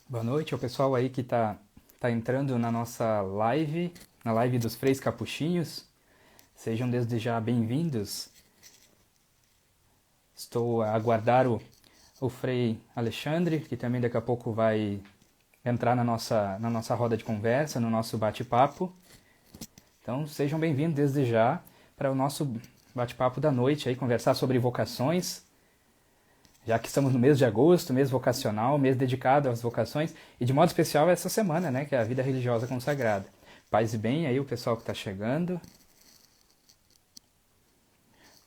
Boa noite ao pessoal aí que tá entrando na nossa live, na live dos Freis Capuchinhos. Sejam desde já bem-vindos. Estou a aguardar o Frei Alexandre, que também daqui a pouco vai entrar na nossa roda de conversa, no nosso bate-papo. Então sejam bem-vindos desde já para o nosso bate-papo da noite, aí, conversar sobre vocações, já que estamos no mês de agosto, mês vocacional, mês dedicado às vocações, e de modo especial essa semana, né, que é a vida religiosa consagrada. Paz e bem aí o pessoal que está chegando.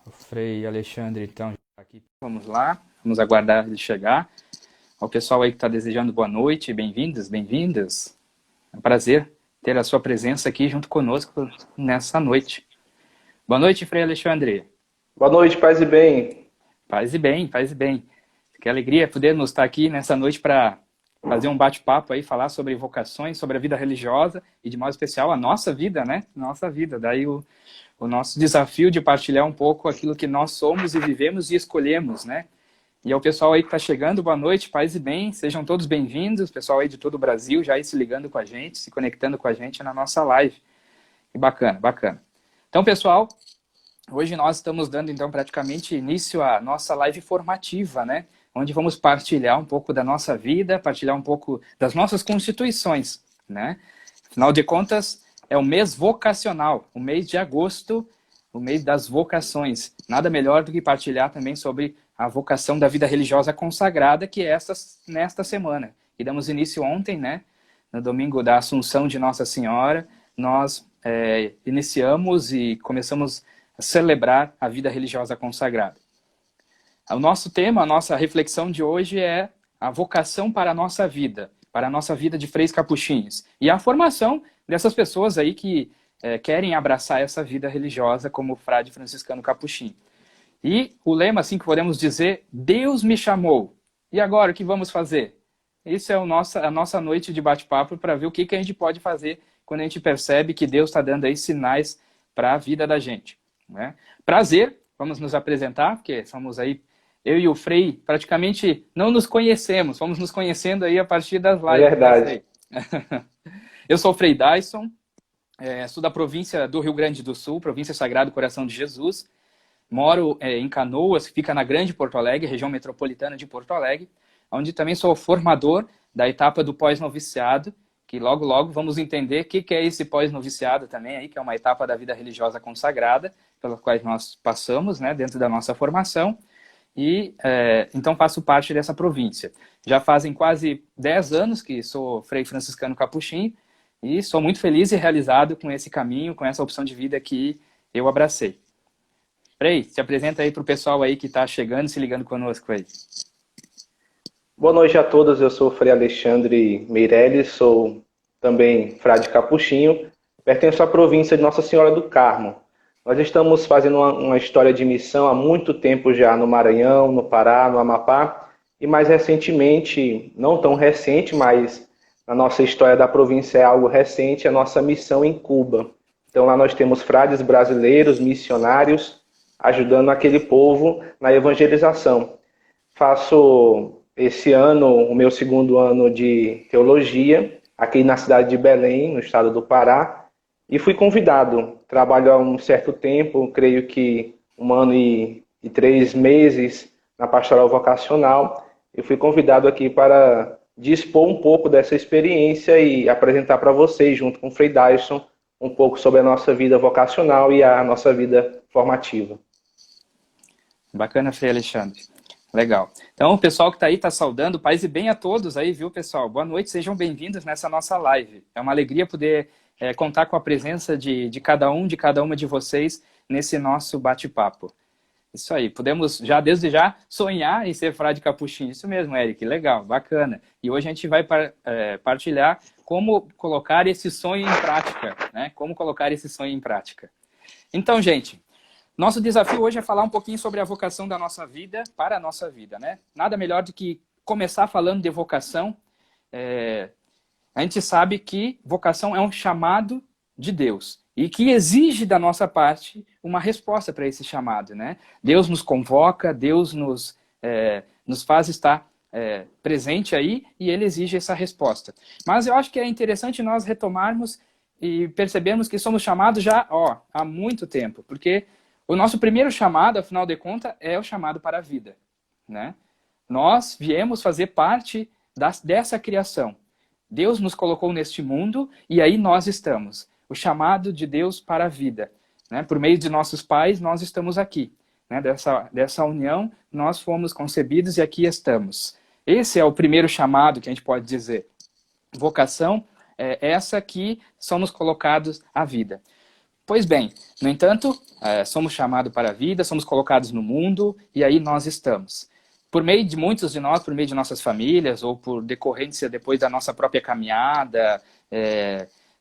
O Frei Alexandre, então, já está aqui. Vamos lá, vamos aguardar ele chegar. Ao pessoal aí que está desejando boa noite, bem-vindos, bem-vindas. É um prazer ter a sua presença aqui junto conosco nessa noite. Boa noite, Frei Alexandre. Boa noite, paz e bem. Paz e bem, paz e bem. Que alegria podermos estar aqui nessa noite para fazer um bate-papo aí, falar sobre vocações, sobre a vida religiosa e, de modo especial, a nossa vida, né? Nossa vida. Daí o nosso desafio de partilhar um pouco aquilo que nós somos e vivemos e escolhemos, né? E ao pessoal aí que está chegando, boa noite, paz e bem, sejam todos bem-vindos, pessoal aí de todo o Brasil já aí se ligando com a gente, se conectando com a gente na nossa live. Que bacana, bacana. Então, pessoal, hoje nós estamos dando, então, praticamente início à nossa live formativa, né? Onde vamos partilhar um pouco da nossa vida, partilhar um pouco das nossas constituições, né? Afinal de contas, é o mês vocacional, o mês de agosto, o mês das vocações. Nada melhor do que partilhar também sobre a vocação da vida religiosa consagrada, que é nesta semana. E damos início ontem, né? No domingo da Assunção de Nossa Senhora, nós iniciamos e começamos a celebrar a vida religiosa consagrada. O nosso tema, a nossa reflexão de hoje é a vocação para a nossa vida de freis capuchinhos. E a formação dessas pessoas aí que querem abraçar essa vida religiosa como frade franciscano capuchinho. E o lema, assim que podemos dizer, Deus me chamou. E agora, o que vamos fazer? Isso é a nossa noite de bate-papo para ver o que a gente pode fazer quando a gente percebe que Deus está dando aí sinais para a vida da gente. Né? Prazer, vamos nos apresentar, porque somos aí, eu e o Frei, praticamente não nos conhecemos, vamos nos conhecendo aí a partir das É lives, né, verdade. Frei? Eu sou o Frei Dyson, sou da província do Rio Grande do Sul, província Sagrado Coração de Jesus. Moro em Canoas, que fica na Grande Porto Alegre, região metropolitana de Porto Alegre, onde também sou formador da etapa do pós-noviciado, que logo, logo vamos entender o que é esse pós-noviciado também, aí, que é uma etapa da vida religiosa consagrada, pela qual nós passamos, né, dentro da nossa formação, e então faço parte dessa província. Já fazem quase 10 anos que sou Frei Franciscano Capuchinho, e sou muito feliz e realizado com esse caminho, com essa opção de vida que eu abracei. Frei, se apresenta aí para o pessoal aí que está chegando, se ligando conosco aí. Boa noite a todos, eu sou o Frei Alexandre Meirelles, sou também frade capuchinho, pertenço à província de Nossa Senhora do Carmo. Nós estamos fazendo uma história de missão há muito tempo já no Maranhão, no Pará, no Amapá, e mais recentemente, não tão recente, mas na nossa história da província é algo recente, a nossa missão em Cuba. Então lá nós temos frades brasileiros, missionários, ajudando aquele povo na evangelização. Faço esse ano o meu segundo ano de teologia, aqui na cidade de Belém, no estado do Pará, e fui convidado. Trabalho há um certo tempo, creio que 1 ano e 3 meses na pastoral vocacional, e fui convidado aqui para dispor um pouco dessa experiência e apresentar para vocês, junto com o Frei Dyson, um pouco sobre a nossa vida vocacional e a nossa vida formativa. Bacana, Frei Alexandre. Legal. Então, o pessoal que está aí está saudando, paz e bem a todos aí, viu, pessoal? Boa noite, sejam bem-vindos nessa nossa live. É uma alegria poder contar com a presença de cada um, de cada uma de vocês nesse nosso bate-papo. Isso aí, podemos já, desde já, sonhar em ser frade capuchinho. Isso mesmo, Eric, legal, bacana. E hoje a gente vai partilhar como colocar esse sonho em prática, né? Como colocar esse sonho em prática. Então, gente, nosso desafio hoje é falar um pouquinho sobre a vocação da nossa vida para a nossa vida, né? Nada melhor do que começar falando de vocação. A gente sabe que vocação é um chamado de Deus e que exige da nossa parte uma resposta para esse chamado, né? Deus nos convoca, Deus nos faz estar presente aí e ele exige essa resposta. Mas eu acho que é interessante nós retomarmos e percebermos que somos chamados já há muito tempo, porque o nosso primeiro chamado, afinal de contas, é o chamado para a vida, né? Nós viemos fazer parte dessa criação. Deus nos colocou neste mundo e aí nós estamos. O chamado de Deus para a vida, né? Por meio de nossos pais, nós estamos aqui, né? Dessa união, nós fomos concebidos e aqui estamos. Esse é o primeiro chamado que a gente pode dizer. Vocação é essa que somos colocados à vida. Pois bem, no entanto, somos chamados para a vida, somos colocados no mundo e aí nós estamos. Por meio de muitos de nós, por meio de nossas famílias ou por decorrência depois da nossa própria caminhada,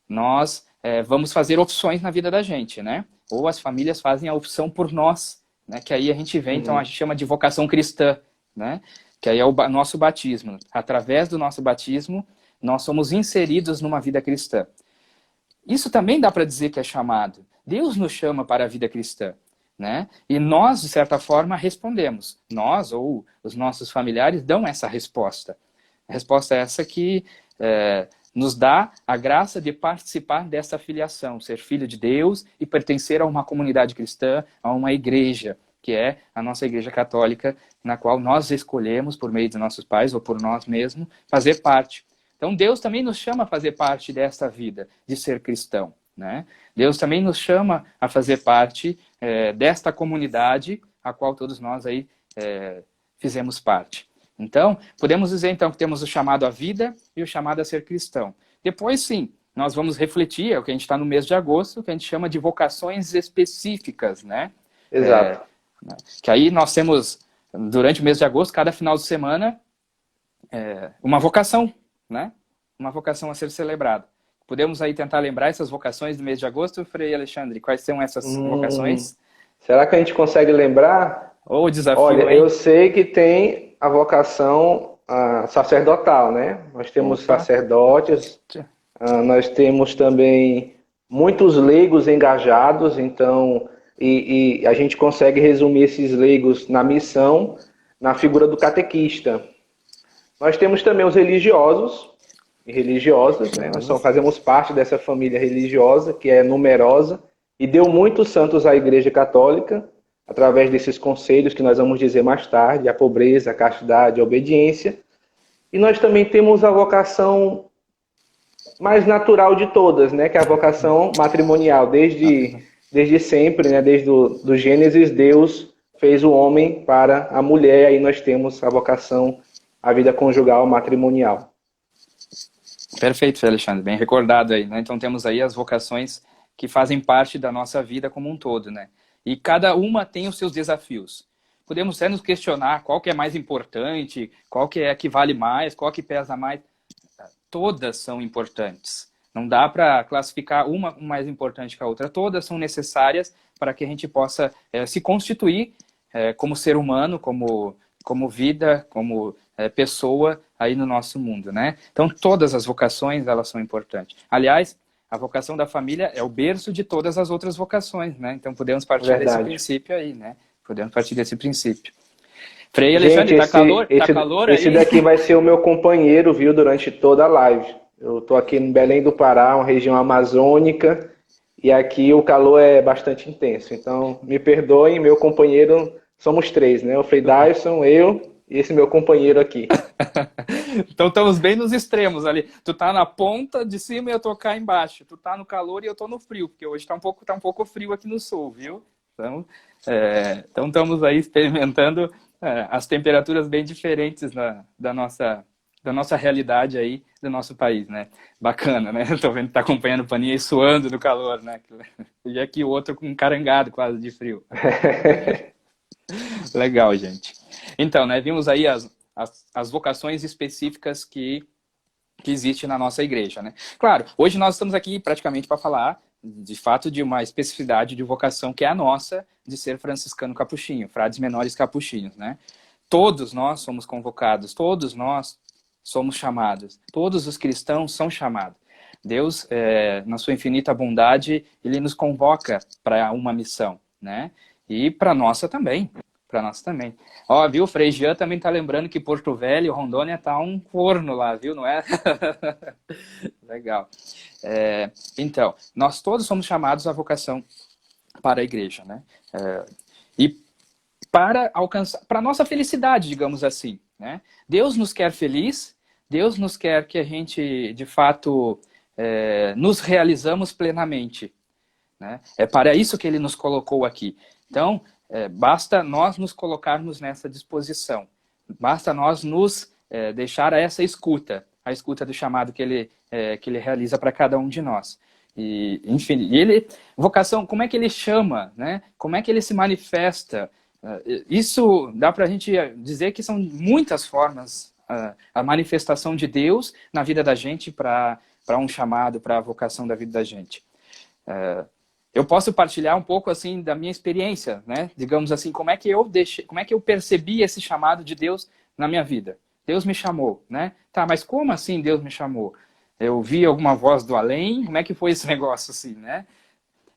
nós vamos fazer opções na vida da gente, né? Ou as famílias fazem a opção por nós, né? Que aí a gente vê, então a gente chama de vocação cristã, né? Que aí é o nosso batismo. Através do nosso batismo, nós somos inseridos numa vida cristã. Isso também dá para dizer que é chamado. Deus nos chama para a vida cristã, né? E nós, de certa forma, respondemos. Nós ou os nossos familiares dão essa resposta. A resposta é essa que nos dá a graça de participar dessa filiação, ser filho de Deus e pertencer a uma comunidade cristã, a uma igreja, que é a nossa igreja católica, na qual nós escolhemos, por meio de nossos pais ou por nós mesmos, fazer parte. Então Deus também nos chama a fazer parte dessa vida, de ser cristão, né? Deus também nos chama a fazer parte desta comunidade, a qual todos nós aí fizemos parte. Então, podemos dizer então que temos o chamado à vida e o chamado a ser cristão. Depois, sim, nós vamos refletir, é o que a gente está no mês de agosto, que a gente chama de vocações específicas, né? Exato. Que aí nós temos, durante o mês de agosto, cada final de semana, uma vocação, né? Uma vocação a ser celebrada. Podemos aí tentar lembrar essas vocações do mês de agosto, Frei Alexandre? Quais são essas vocações? Será que a gente consegue lembrar? Ou desafio, Olha, hein? eu sei que tem a vocação sacerdotal, né? Nós temos sacerdotes, nós temos também muitos leigos engajados, então, e a gente consegue resumir esses leigos na missão, na figura do catequista. Nós temos também os religiosos e religiosas, né? Nós fazemos parte dessa família religiosa, que é numerosa, e deu muitos santos à Igreja Católica, através desses conselhos que nós vamos dizer mais tarde, a pobreza, a castidade, a obediência. E nós também temos a vocação mais natural de todas, né? Que é a vocação matrimonial. Desde sempre, né? Desde do Gênesis, Deus fez o homem para a mulher, aí nós temos a vocação, a vida conjugal matrimonial. Perfeito, Alexandre, bem recordado aí, né? Então temos aí as vocações que fazem parte da nossa vida como um todo, né? E cada uma tem os seus desafios. Podemos até nos questionar qual que é mais importante, qual que é a que vale mais, qual que pesa mais. Todas são importantes. Não dá para classificar uma mais importante que a outra. Todas são necessárias para que a gente possa se constituir como ser humano, como vida, como pessoa aí no nosso mundo, né? Então todas as vocações, elas são importantes. Aliás, a vocação da família é o berço de todas as outras vocações, né? Então podemos partir desse princípio aí, né? Podemos partir desse princípio. Frei Alexandre, tá calor aí? Esse daqui vai ser o meu companheiro, viu, durante toda a live. Eu tô aqui em Belém do Pará, uma região amazônica, e aqui o calor é bastante intenso. Então, me perdoem, meu companheiro, somos três, né? O Frei Dyson, eu e esse meu companheiro aqui. Então estamos bem nos extremos ali. Tu tá na ponta de cima e eu tô cá embaixo. Tu tá no calor e eu tô no frio, porque hoje tá um pouco frio aqui no sul, viu? Então estamos aí experimentando as temperaturas bem diferentes da nossa realidade aí, do nosso país, né? Bacana, né? Tô vendo que tá acompanhando o paninho aí suando no calor, né? E aqui o outro com um carangado quase de frio. Legal, gente. Então, né, vimos aí as vocações específicas que existem na nossa igreja, né? Claro, hoje nós estamos aqui praticamente para falar, de fato, de uma especificidade de vocação que é a nossa, de ser franciscano capuchinho, frades menores capuchinhos, né? Todos nós somos convocados, todos nós somos chamados, todos os cristãos são chamados. Deus, na sua infinita bondade, Ele nos convoca para uma missão, né? E para a nossa também. para nós também. Ó, viu, o Frei Jean também tá lembrando que Porto Velho, Rondônia, tá um forno lá, viu, não é? Legal. Então, nós todos somos chamados à vocação para a igreja, né? E para alcançar, para nossa felicidade, digamos assim, né? Deus nos quer feliz, Deus nos quer que a gente, de fato, nos realizamos plenamente, né? É para isso que Ele nos colocou aqui. Então, basta nós nos colocarmos nessa disposição, basta nós nos deixar a essa escuta, a escuta do chamado que Ele realiza para cada um de nós. E, enfim, vocação, como é que Ele chama, né? Como é que Ele se manifesta? Isso dá para a gente dizer que são muitas formas a manifestação de Deus na vida da gente para um chamado, para a vocação da vida da gente. Eu posso partilhar um pouco assim da minha experiência, né? Digamos assim, como é que eu percebi esse chamado de Deus na minha vida? Deus me chamou, né? Tá, mas como assim Deus me chamou? Eu vi alguma voz do além? Como é que foi esse negócio assim, né?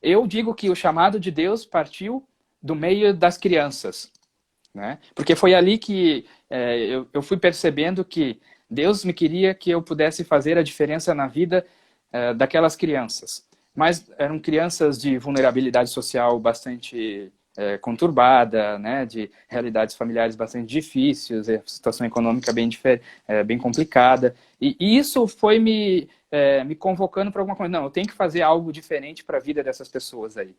Eu digo que o chamado de Deus partiu do meio das crianças, né? Porque foi ali que eu fui percebendo que Deus me queria que eu pudesse fazer a diferença na vida daquelas crianças. Mas eram crianças de vulnerabilidade social bastante conturbada, né? De realidades familiares bastante difíceis, situação econômica bem complicada. E isso foi me convocando para alguma coisa. Não, eu tenho que fazer algo diferente para a vida dessas pessoas aí.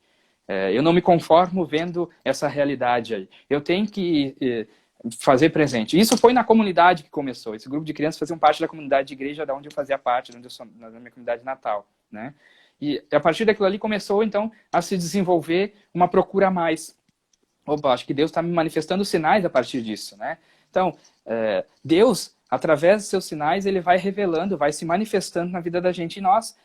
Eu não me conformo vendo essa realidade aí. Eu tenho que fazer presente. Isso foi na comunidade que começou. Esse grupo de crianças faziam parte da comunidade de igreja da onde eu fazia parte, na minha comunidade natal, né? E a partir daquilo ali começou, então, a se desenvolver uma procura a mais. Opa, acho que Deus está me manifestando sinais a partir disso, né? Então, Deus, através dos seus sinais, Ele vai revelando, vai se manifestando na vida da gente. E nós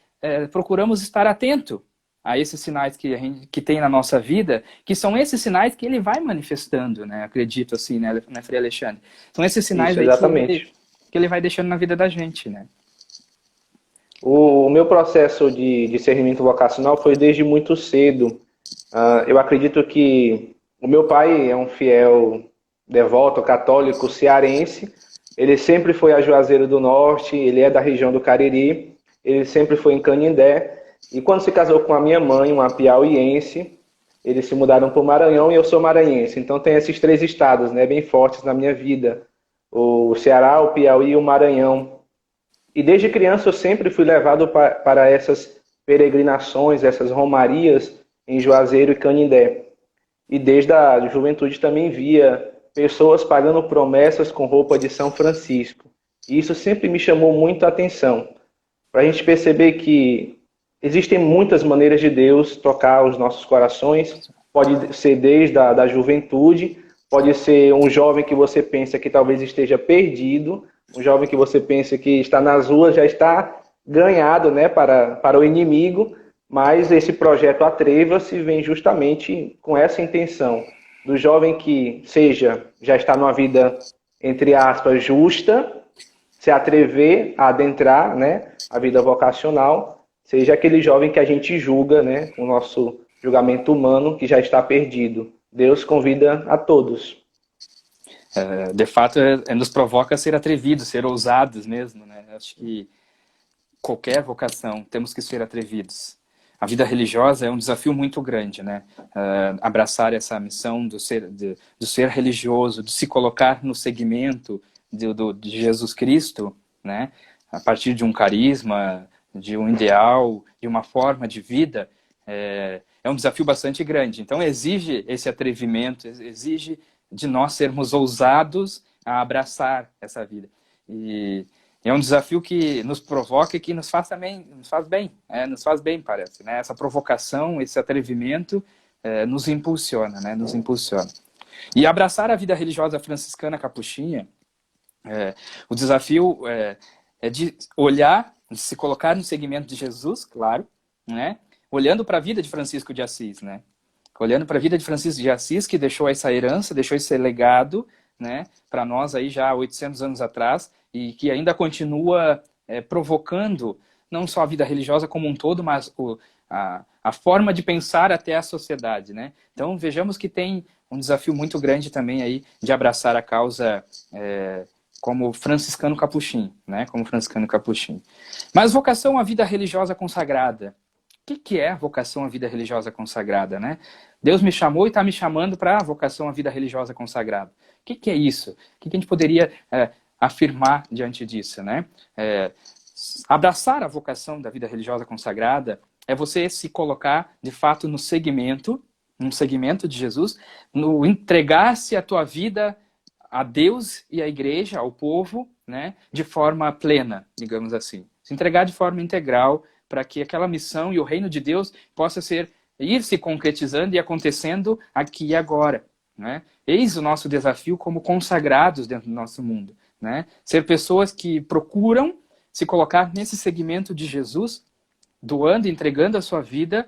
procuramos estar atento a esses sinais que tem na nossa vida, que são esses sinais que Ele vai manifestando, né? Acredito assim, né, Frei Alexandre? São esses sinais Isso, aí exatamente. que ele vai deixando na vida da gente, né? O meu processo de discernimento vocacional foi desde muito cedo. Eu acredito que o meu pai é um fiel devoto católico cearense. Ele sempre foi a Juazeiro do Norte, ele é da região do Cariri, ele sempre foi em Canindé. E quando se casou com a minha mãe, uma piauiense, eles se mudaram para o Maranhão e eu sou maranhense. Então tem esses três estados, né, bem fortes na minha vida. O Ceará, o Piauí e o Maranhão. E desde criança eu sempre fui levado para essas peregrinações, essas romarias em Juazeiro e Canindé. E desde a juventude também via pessoas pagando promessas com roupa de São Francisco. E isso sempre me chamou muito a atenção, para a gente perceber que existem muitas maneiras de Deus tocar os nossos corações. Pode ser desde a juventude, pode ser um jovem que você pensa que talvez esteja perdido, um jovem que você pensa que está nas ruas, já está ganhado, né, para o inimigo, mas esse projeto Atreva-se vem justamente com essa intenção do jovem que já está numa vida, entre aspas, justa, se atrever a adentrar, né, a vida vocacional, seja aquele jovem que a gente julga, né, com o nosso julgamento humano, que já está perdido. Deus convida a todos. De fato, nos provoca a ser atrevidos, ser ousados mesmo, né? Acho que qualquer vocação, temos que ser atrevidos. A vida religiosa é um desafio muito grande, né? Abraçar essa missão do ser religioso, de se colocar no segmento de Jesus Cristo, né? A partir de um carisma, de um ideal, de uma forma de vida, é um desafio bastante grande. Então exige esse atrevimento, exige de nós sermos ousados a abraçar essa vida. E é um desafio que nos provoca e que nos faz bem, parece, né? Essa provocação, esse atrevimento nos impulsiona, né? Nos impulsiona. E abraçar a vida religiosa franciscana capuchinha, o desafio é de olhar, de se colocar no segmento de Jesus, claro, né? Olhando para a vida de Francisco de Assis, né? Olhando para a vida de Francisco de Assis, que deixou essa herança, deixou esse legado, né, para nós aí já há 800 anos atrás, e que ainda continua provocando não só a vida religiosa como um todo, mas a forma de pensar até a sociedade, né? Então, vejamos que tem um desafio muito grande também aí de abraçar a causa como franciscano capuchinho, né? Como franciscano capuchinho. Mas vocação à vida religiosa consagrada. O que é a vocação à vida religiosa consagrada, né? Deus me chamou e está me chamando para a vocação à vida religiosa consagrada. O que é isso? O que a gente poderia afirmar diante disso, né? Abraçar a vocação da vida religiosa consagrada é você se colocar, de fato, no segmento de Jesus, no entregar-se a tua vida a Deus e à igreja, ao povo, né, de forma plena, digamos assim. Se entregar de forma integral para que aquela missão e o reino de Deus possa ir se concretizando e acontecendo aqui e agora, né? Eis o nosso desafio como consagrados dentro do nosso mundo, né? Ser pessoas que procuram se colocar nesse segmento de Jesus, doando, entregando a sua vida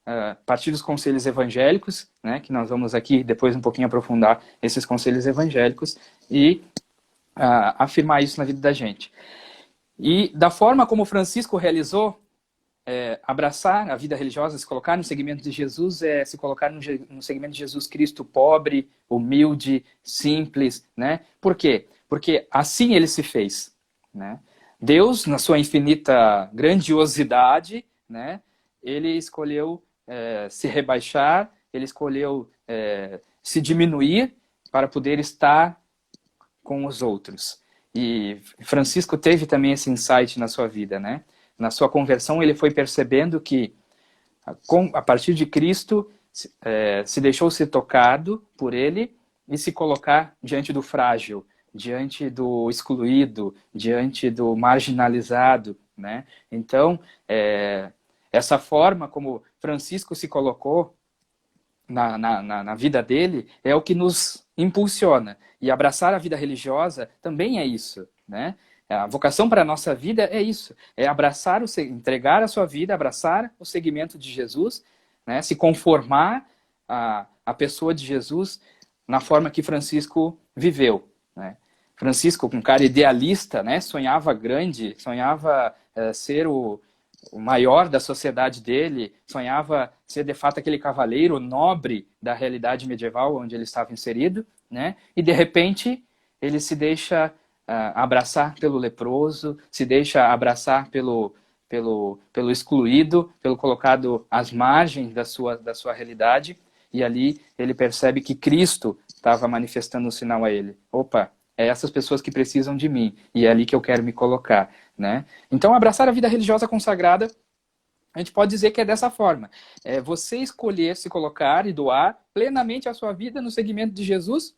a partir dos conselhos evangélicos, né, que nós vamos aqui depois um pouquinho aprofundar esses conselhos evangélicos e afirmar isso na vida da gente. E da forma como Francisco realizou, abraçar a vida religiosa, se colocar no segmento de Jesus, se colocar no segmento de Jesus Cristo pobre, humilde, simples, né? Por quê? Porque assim ele se fez, né? Deus, na sua infinita grandiosidade, né, ele escolheu se rebaixar, ele escolheu se diminuir para poder estar com os outros. E Francisco teve também esse insight na sua vida, né? Na sua conversão, ele foi percebendo que, a partir de Cristo, se deixou ser tocado por ele e se colocar diante do frágil, diante do excluído, diante do marginalizado, né? Então, essa forma como Francisco se colocou na vida dele é o que nos impulsiona. E abraçar a vida religiosa também é isso, né? A vocação para a nossa vida é isso, é entregar a sua vida, abraçar o segmento de Jesus, né? Se conformar a pessoa de Jesus na forma que Francisco viveu, né? Francisco, um cara idealista, né? Sonhava grande, sonhava ser o maior da sociedade dele, sonhava ser de fato aquele cavaleiro nobre da realidade medieval onde ele estava inserido, né? E de repente ele se deixa abraçar pelo leproso, se deixa abraçar pelo excluído, pelo colocado às margens da sua realidade, e ali ele percebe que Cristo estava manifestando um sinal a ele. Opa, é essas pessoas que precisam de mim, e é ali que eu quero me colocar, né? Então, abraçar a vida religiosa consagrada, a gente pode dizer que é dessa forma. É você escolher se colocar e doar plenamente a sua vida no segmento de Jesus,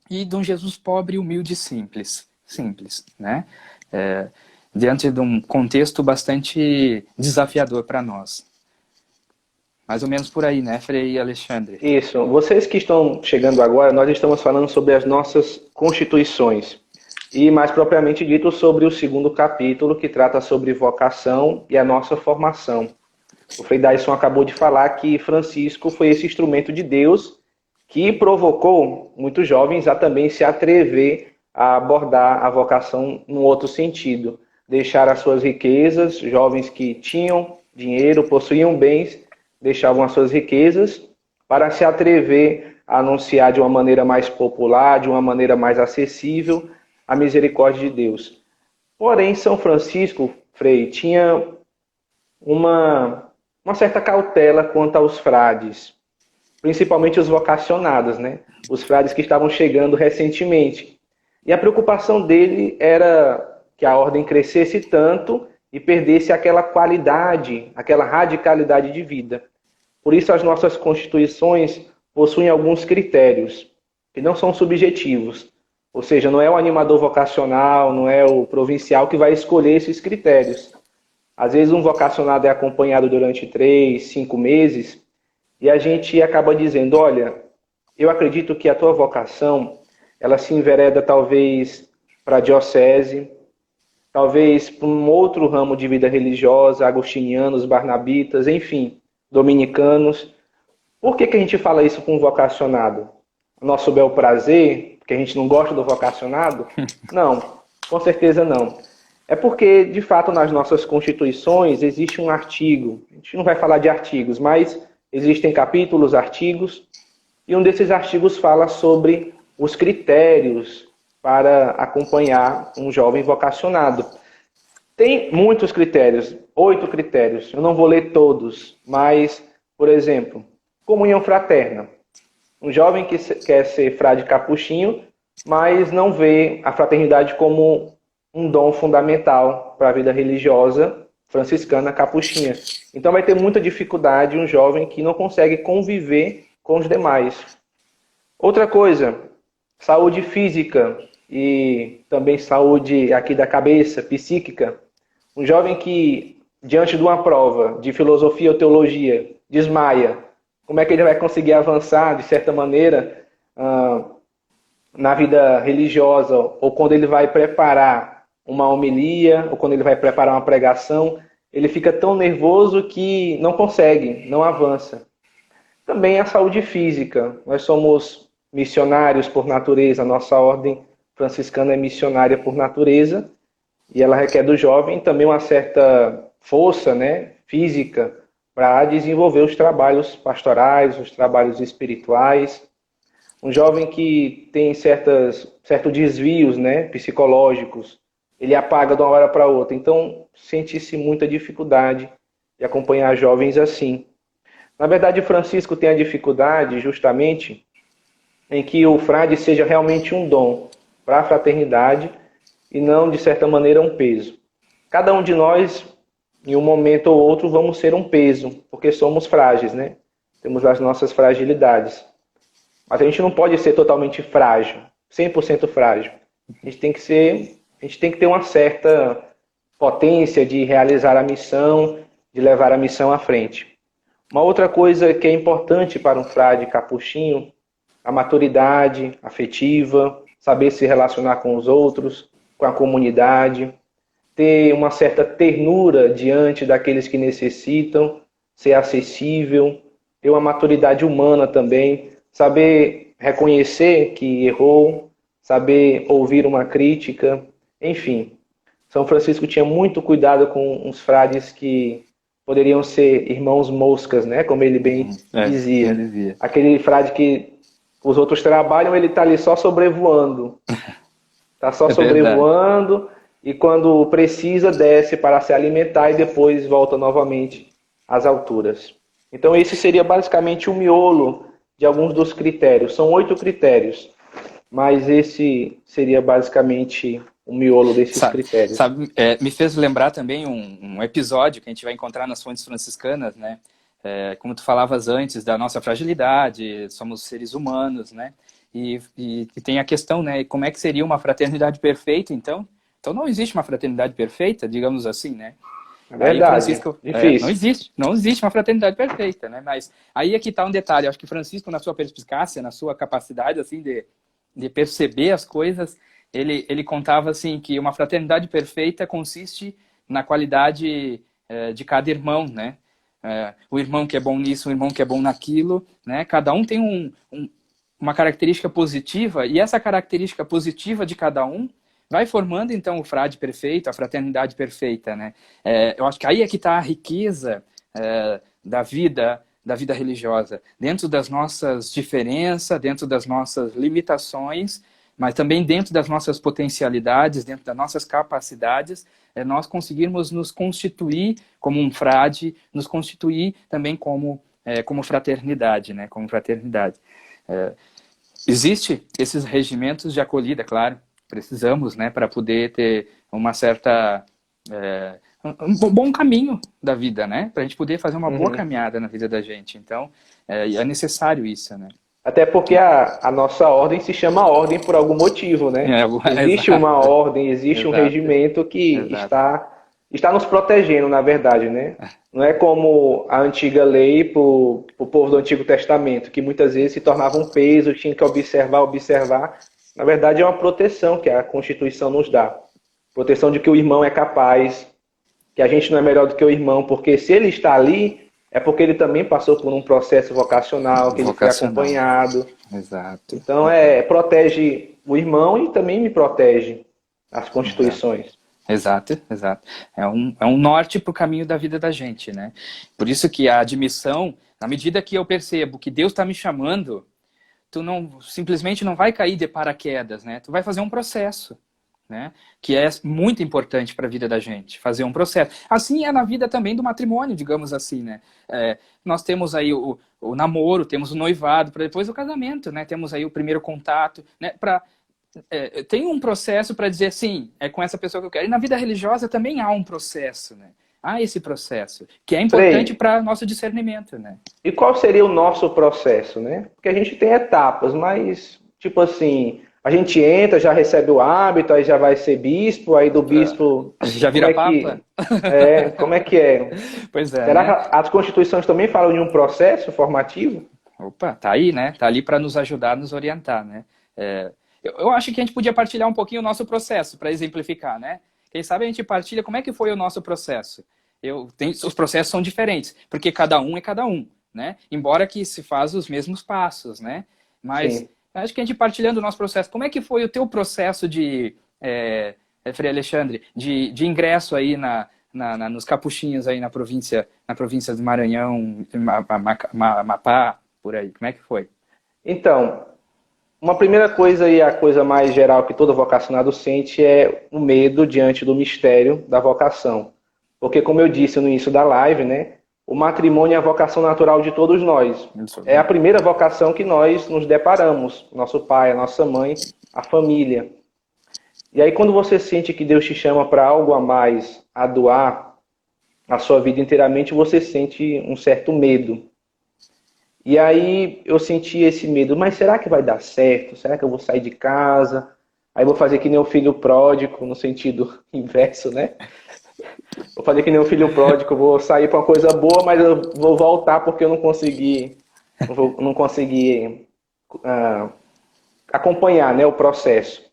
e de um Jesus pobre, humilde e simples, né? Diante de um contexto bastante desafiador para nós. Mais ou menos por aí, né, Frei Alexandre? Isso. Vocês que estão chegando agora, nós estamos falando sobre as nossas constituições. E mais propriamente dito sobre o segundo capítulo, que trata sobre vocação e a nossa formação. O Frei Dyson acabou de falar que Francisco foi esse instrumento de Deus que provocou muitos jovens a também se atrever a abordar a vocação num outro sentido. Deixar as suas riquezas, jovens que tinham dinheiro, possuíam bens, deixavam as suas riquezas para se atrever a anunciar de uma maneira mais popular, de uma maneira mais acessível, a misericórdia de Deus. Porém, São Francisco, Frei, tinha uma certa cautela quanto aos frades, principalmente os vocacionados, né? Os frades que estavam chegando recentemente. E a preocupação dele era que a ordem crescesse tanto e perdesse aquela qualidade, aquela radicalidade de vida. Por isso as nossas constituições possuem alguns critérios, que não são subjetivos. Ou seja, não é o animador vocacional, não é o provincial que vai escolher esses critérios. Às vezes um vocacionado é acompanhado durante 3, 5 meses, e a gente acaba dizendo, olha, eu acredito que a tua vocação, ela se envereda talvez para a diocese, talvez para um outro ramo de vida religiosa, agostinianos, barnabitas, enfim, dominicanos. Por que a gente fala isso com um vocacionado? Nosso bel prazer, porque a gente não gosta do vocacionado? Não, com certeza não. É porque, de fato, nas nossas constituições existe um artigo, a gente não vai falar de artigos, mas existem capítulos, artigos, e um desses artigos fala sobre os critérios para acompanhar um jovem vocacionado. Tem muitos critérios, 8 critérios, eu não vou ler todos, mas, por exemplo, comunhão fraterna. Um jovem que quer ser frade capuchinho, mas não vê a fraternidade como um dom fundamental para a vida religiosa franciscana capuchinha. Então vai ter muita dificuldade um jovem que não consegue conviver com os demais. Outra coisa, saúde física e também saúde aqui da cabeça, psíquica. Um jovem que, diante de uma prova de filosofia ou teologia, desmaia, como é que ele vai conseguir avançar, de certa maneira, na vida religiosa, ou quando ele vai preparar uma homilia, ou quando ele vai preparar uma pregação, ele fica tão nervoso que não consegue, não avança. Também a saúde física. Nós somos missionários por natureza, a nossa ordem franciscana é missionária por natureza, e ela requer do jovem também uma certa força, né, física, para desenvolver os trabalhos pastorais, os trabalhos espirituais. Um jovem que tem certos desvios, né, psicológicos, ele apaga de uma hora para outra. Então, sente-se muita dificuldade de acompanhar jovens assim. Na verdade, Francisco tem a dificuldade justamente em que o frade seja realmente um dom para a fraternidade e não, de certa maneira, um peso. Cada um de nós, em um momento ou outro, vamos ser um peso, porque somos frágeis, né? Temos as nossas fragilidades. Mas a gente não pode ser totalmente frágil, 100% frágil. A gente tem que ter uma certa potência de realizar a missão, de levar a missão à frente. Uma outra coisa que é importante para um frade capuchinho, a maturidade afetiva, saber se relacionar com os outros, com a comunidade, ter uma certa ternura diante daqueles que necessitam, ser acessível, ter uma maturidade humana também, saber reconhecer que errou, saber ouvir uma crítica, enfim. São Francisco tinha muito cuidado com uns frades que poderiam ser irmãos moscas, né? Como ele bem dizia. Aquele frade que os outros trabalham, ele está ali só sobrevoando. Está só sobrevoando e quando precisa desce para se alimentar e depois volta novamente às alturas. Então esse seria basicamente o miolo de alguns dos critérios. São 8 critérios, mas esse seria basicamente o miolo desses critérios. Me fez lembrar também um episódio que a gente vai encontrar nas fontes franciscanas, né? Como tu falavas antes, da nossa fragilidade, somos seres humanos, né? E tem a questão, né? Como é que seria uma fraternidade perfeita, então? Então não existe uma fraternidade perfeita, digamos assim, né? É verdade, difícil. Não existe uma fraternidade perfeita, né? Mas aí é que está um detalhe. Acho que Francisco, na sua perspicácia, na sua capacidade assim de perceber as coisas, ele contava assim que uma fraternidade perfeita consiste na qualidade de cada irmão, né? O irmão que é bom nisso, o irmão que é bom naquilo, né? Cada um tem uma característica positiva, e essa característica positiva de cada um vai formando, então, o frade perfeito, a fraternidade perfeita, né? Eu acho que aí é que está a riqueza da vida religiosa, dentro das nossas diferenças, dentro das nossas limitações, mas também dentro das nossas potencialidades, dentro das nossas capacidades, nós conseguirmos nos constituir como um frade, nos constituir também como fraternidade, né? Como fraternidade. Existe esses regimentos de acolhida, claro, precisamos, né, para poder ter uma certa um bom caminho da vida, né, para a gente poder fazer uma boa caminhada na vida da gente. Então é necessário isso, né. Até porque a nossa ordem se chama ordem por algum motivo, né? Existe uma ordem, existe um regimento que está nos protegendo, na verdade, né? Não é como a antiga lei para o povo do Antigo Testamento, que muitas vezes se tornava um peso, tinha que observar. Na verdade, é uma proteção que a Constituição nos dá. Proteção de que o irmão é capaz, que a gente não é melhor do que o irmão, porque se ele está ali, é porque ele também passou por um processo vocacional, que ele foi acompanhado. Exato. Então, protege o irmão e também me protege as constituições. Exato, exato. É um norte para o caminho da vida da gente, né? Por isso que a admissão, na medida que eu percebo que Deus está me chamando, tu não simplesmente não vai cair de paraquedas, né? Tu vai fazer um processo, né? Que é muito importante para a vida da gente, fazer um processo. Assim é na vida também do matrimônio, digamos assim, né? Nós temos aí o namoro, temos o noivado, para depois o casamento, né? Temos aí o primeiro contato, né? Tem um processo para dizer sim, é com essa pessoa que eu quero. E na vida religiosa também há um processo, né? Há esse processo, que é importante Frei, para nosso discernimento, né? e qual seria o nosso processo, né? Porque a gente tem etapas, mas, tipo assim, a gente entra, já recebe o hábito, aí já vai ser bispo, aí do bispo, Já como vira é papa? que como é que é? Pois é, Será né? que as constituições também falam de um processo formativo? Opa, tá aí, né? Tá ali para nos ajudar, nos orientar, né? Eu acho que a gente podia partilhar um pouquinho o nosso processo para exemplificar, né? Quem sabe a gente partilha como é que foi o nosso processo. Os processos são diferentes, porque cada um é cada um, né? Embora que se faz os mesmos passos, né? Mas Sim. acho que a gente partilhando o nosso processo, como é que foi o teu processo Frei Alexandre, de ingresso aí nos capuchinhos aí na província do Maranhão, Amapá, por aí, como é que foi? Então, uma primeira coisa e a coisa mais geral que todo vocacionado sente é o medo diante do mistério da vocação. Porque, como eu disse no início da live, né, o matrimônio é a vocação natural de todos nós. Isso. É a primeira vocação que nós nos deparamos, nosso pai, a nossa mãe, a família. E aí, quando você sente que Deus te chama para algo a mais, a doar a sua vida inteiramente, você sente um certo medo. E aí eu senti esse medo, mas será que vai dar certo? Será que eu vou sair de casa? Aí vou fazer que nem o filho pródigo, no sentido inverso, né? Vou fazer que nem o filho pródigo, vou sair para uma coisa boa, mas eu vou voltar porque eu não consegui acompanhar, né, o processo.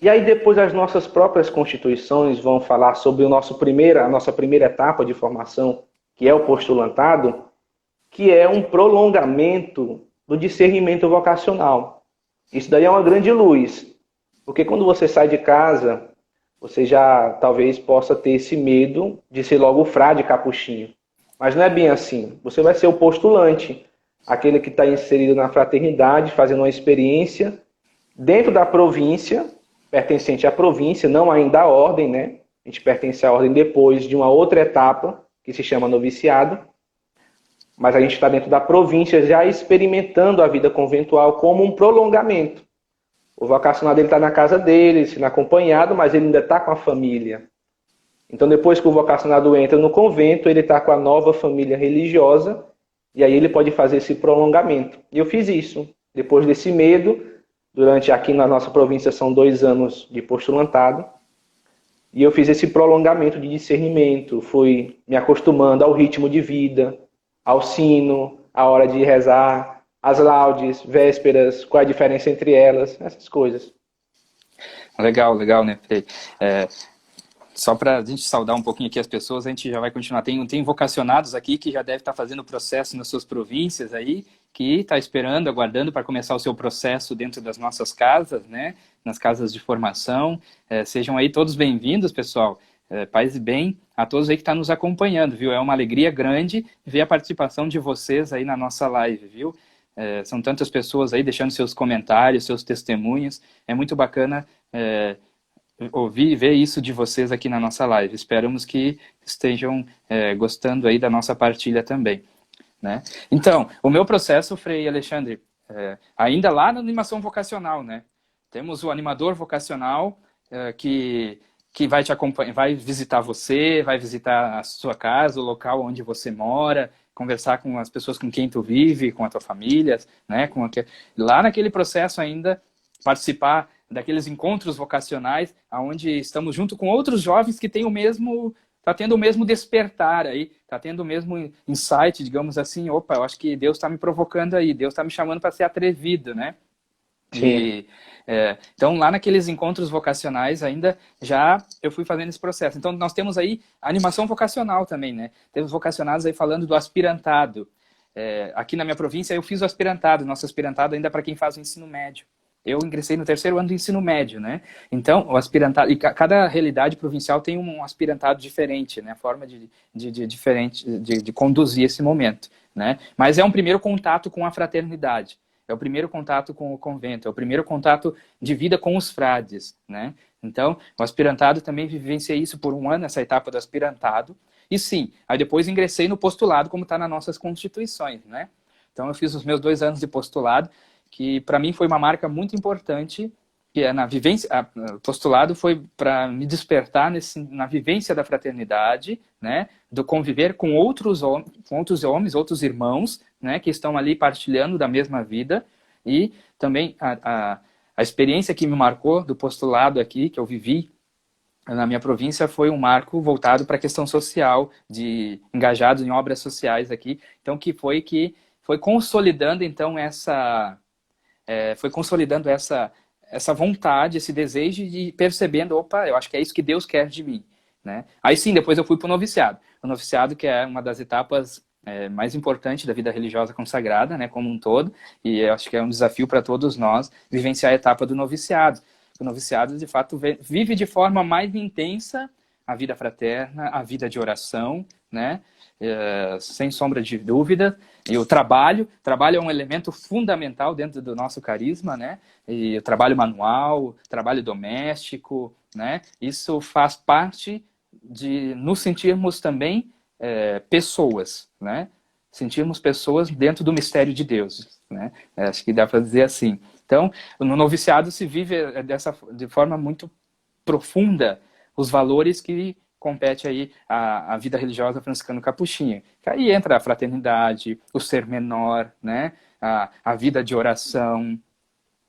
E aí depois as nossas próprias constituições vão falar sobre a nossa primeira etapa de formação, que é o postulantado, que é um prolongamento do discernimento vocacional. Isso daí é uma grande luz, porque quando você sai de casa, você já talvez possa ter esse medo de ser logo o frade capuchinho. Mas não é bem assim. Você vai ser o postulante, aquele que está inserido na fraternidade, fazendo uma experiência dentro da província, pertencente à província, não ainda à ordem, né? A gente pertence à ordem depois de uma outra etapa, que se chama noviciado, mas a gente está dentro da província já experimentando a vida conventual como um prolongamento. O vocacionado está na casa dele, sendo acompanhado, mas ele ainda está com a família. Então, depois que o vocacionado entra no convento, ele está com a nova família religiosa, e aí ele pode fazer esse prolongamento. E eu fiz isso. Depois desse medo, aqui na nossa província são 2 anos de postulantado, e eu fiz esse prolongamento de discernimento, fui me acostumando ao ritmo de vida, ao sino, à hora de rezar, as laudes, vésperas, qual é a diferença entre elas, essas coisas. Legal, legal, né, Frei? Só para a gente saudar um pouquinho aqui as pessoas, a gente já vai continuar. Tem vocacionados aqui que já deve estar fazendo o processo nas suas províncias aí, que está esperando, aguardando para começar o seu processo dentro das nossas casas, né? Nas casas de formação. Sejam aí todos bem-vindos, pessoal. Paz e bem a todos aí que estão nos acompanhando, viu? É uma alegria grande ver a participação de vocês aí na nossa live, viu? São tantas pessoas aí deixando seus comentários, seus testemunhos. É muito bacana ouvir e ver isso de vocês aqui na nossa live. Esperamos que estejam gostando aí da nossa partilha também, né? Então, o meu processo, Frei Alexandre, ainda lá na animação vocacional, né? Temos o animador vocacional que vai te acompanhar, vai visitar você, vai visitar a sua casa, o local onde você mora, conversar com as pessoas com quem tu vive, com a tua família, né? Lá naquele processo ainda, participar daqueles encontros vocacionais, onde estamos junto com outros jovens que têm tá tendo o mesmo despertar aí, tá tendo o mesmo insight, digamos assim, opa, eu acho que Deus está me provocando aí, Deus está me chamando para ser atrevido, né? Sim. Então, lá naqueles encontros vocacionais ainda, já eu fui fazendo esse processo. Então, nós temos aí a animação vocacional também, né? Temos vocacionados aí falando do aspirantado. Aqui na minha província, eu fiz o aspirantado, nosso aspirantado ainda para quem faz o ensino médio. eu ingressei no terceiro ano do ensino médio, né? Então, o aspirantado, e cada realidade provincial tem um aspirantado diferente, né? A forma diferente de conduzir esse momento, né? Mas é um primeiro contato com a fraternidade, é o primeiro contato com o convento, é o primeiro contato de vida com os frades, né? Então, o aspirantado também vivenciei isso por um ano, essa etapa do aspirantado. E sim, aí depois ingressei no postulado, como está nas nossas constituições, né? Então, eu fiz os meus 2 anos de postulado, que para mim foi uma marca muito importante, que é na vivência, o postulado foi para me despertar na vivência da fraternidade, né? Do conviver com outros homens, outros irmãos, né? Que estão ali partilhando da mesma vida. E também a experiência que me marcou do postulado aqui, que eu vivi na minha província, foi um marco voltado para a questão social, de engajados em obras sociais aqui. Então, que foi consolidando, então, essa vontade, esse desejo de percebendo, opa, eu acho que é isso que Deus quer de mim, né? Aí sim, depois eu fui para o noviciado. O noviciado, que é uma das etapas mais importante da vida religiosa consagrada, né, como um todo, e eu acho que é um desafio para todos nós vivenciar a etapa do noviciado. O noviciado, de fato, vive de forma mais intensa a vida fraterna, a vida de oração, né, sem sombra de dúvida, e o trabalho é um elemento fundamental dentro do nosso carisma, né, e o trabalho manual, trabalho doméstico, né, isso faz parte de nos sentirmos também pessoas, né? Sentirmos pessoas dentro do mistério de Deus, né? Acho que dá para dizer assim. Então, no noviciado se vive de forma muito profunda os valores que compete aí a vida religiosa franciscana capuchinha. Aí entra a fraternidade, o ser menor, né? A vida de oração,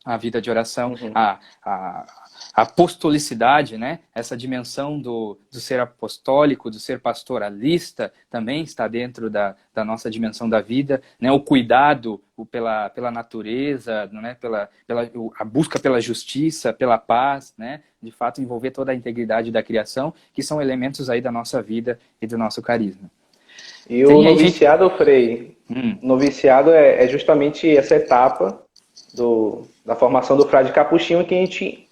Uhum. a apostolicidade, né? Essa dimensão do ser apostólico, do ser pastoralista, também está dentro da nossa dimensão da vida, né? O cuidado pela natureza, né? A busca pela justiça, pela paz, né? De fato, envolver toda a integridade da criação, que são elementos aí da nossa vida e do nosso carisma. E o noviciado, Frei, o noviciado é justamente essa etapa da formação do frade capuchinho que a gente,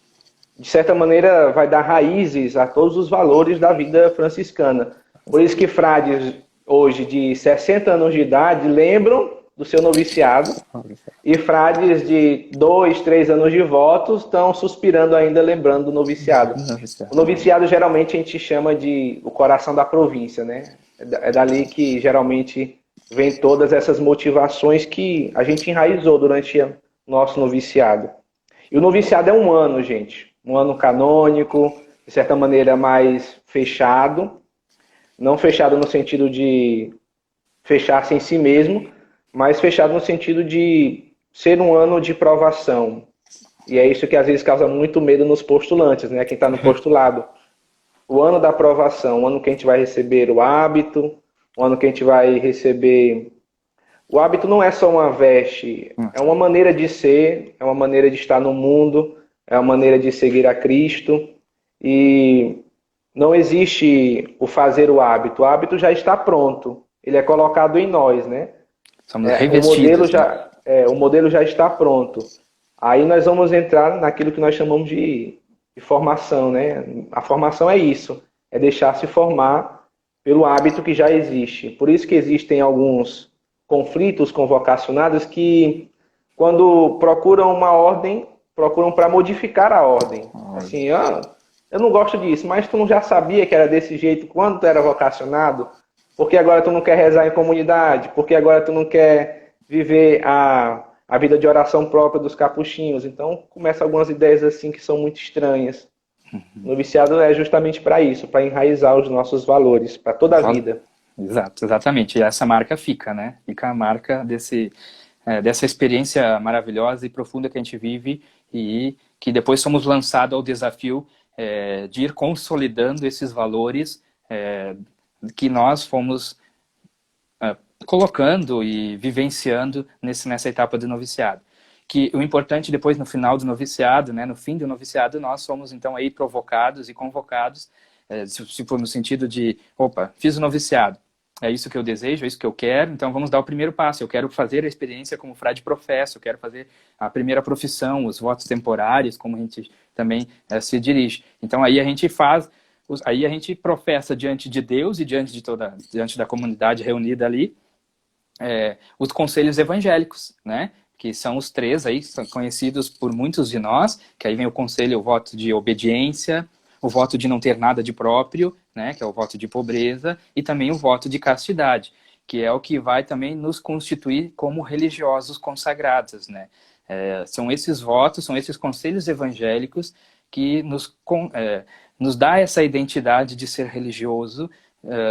de certa maneira, vai dar raízes a todos os valores da vida franciscana. Por isso que frades hoje de 60 anos de idade lembram do seu noviciado e frades de 2, 3 anos de votos estão suspirando ainda, lembrando do noviciado. O noviciado geralmente a gente chama de o coração da província, né? É dali que geralmente vem todas essas motivações que a gente enraizou durante o nosso noviciado. E o noviciado é um ano, gente. Um ano canônico, de certa maneira mais fechado. Não fechado no sentido de fechar-se em si mesmo, mas fechado no sentido de ser um ano de provação. E é isso que às vezes causa muito medo nos postulantes, né? Quem está no postulado. O ano da aprovação, o ano que a gente vai receber o hábito, o ano que a gente vai receber... O hábito não é só uma veste, é uma maneira de ser, é uma maneira de estar no mundo, é uma maneira de seguir a Cristo. E não existe o fazer o hábito já está pronto, ele é colocado em nós, né? Somos revestidos. O modelo já está pronto. Aí nós vamos entrar naquilo que nós chamamos de formação, né? A formação é isso, é deixar-se formar pelo hábito que já existe. Por isso que existem alguns conflitos com vocacionados que, quando procuram uma ordem, procuram para modificar a ordem. Assim, eu não gosto disso, mas tu não já sabia que era desse jeito quando tu era vocacionado? Por que agora tu não quer rezar em comunidade? Por que agora tu não quer viver a vida de oração própria dos capuchinhos? Então, começam algumas ideias assim que são muito estranhas. O noviciado é justamente para isso, para enraizar os nossos valores, para toda a vida. Exato, exatamente. E essa marca fica, né? Fica a marca dessa experiência maravilhosa e profunda que a gente vive e que depois somos lançados ao desafio de ir consolidando esses valores que nós fomos colocando e vivenciando nessa etapa do noviciado. Que o importante depois no final do noviciado, né, no fim do noviciado, nós somos então aí provocados e convocados, se for no sentido de, opa, fiz o noviciado, é isso que eu desejo, é isso que eu quero, então vamos dar o primeiro passo. Eu quero fazer a experiência como frade professo, eu quero fazer a primeira profissão, os votos temporários, como a gente também se dirige. Então aí a gente faz, aí a gente professa diante de Deus e diante da comunidade reunida ali, os conselhos evangélicos, né? Que são os 3 aí, que são conhecidos por muitos de nós, que aí vem o conselho, o voto de obediência, o voto de não ter nada de próprio, né, que é o voto de pobreza, e também o voto de castidade, que é o que vai também nos constituir como religiosos consagrados, né. São esses votos, são esses conselhos evangélicos que nos dá essa identidade de ser religioso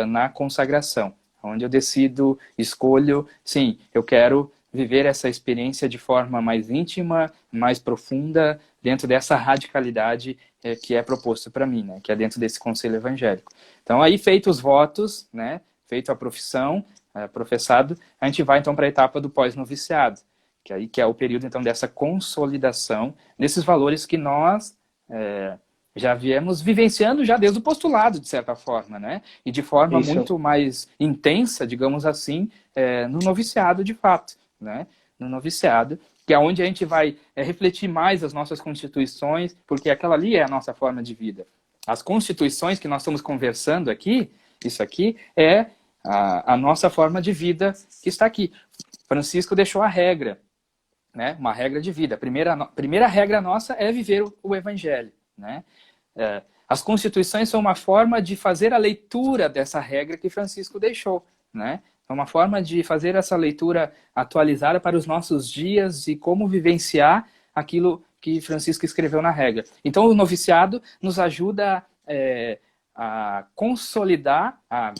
na consagração, onde eu decido, escolho, sim, eu quero viver essa experiência de forma mais íntima, mais profunda, dentro dessa radicalidade que é proposto para mim, né? Que é dentro desse conselho evangélico. Então, aí, feitos os votos, né? Feito a profissão, professado, a gente vai, então, para a etapa do pós-noviciado, que é o período, então, dessa consolidação desses valores que nós já viemos vivenciando já desde o postulado, de certa forma, né? E de forma muito mais intensa, digamos assim, no noviciado, de fato, né? No noviciado, que é onde a gente vai refletir mais as nossas constituições, porque aquela ali é a nossa forma de vida. As constituições que nós estamos conversando aqui, isso aqui é a nossa forma de vida que está aqui. Francisco deixou a regra, né? Uma regra de vida. A primeira regra nossa é viver o evangelho, né? As constituições são uma forma de fazer a leitura dessa regra que Francisco deixou, né? É uma forma de fazer essa leitura atualizada para os nossos dias e como vivenciar aquilo que Francisco escreveu na regra. Então, o noviciado nos ajuda a consolidar, a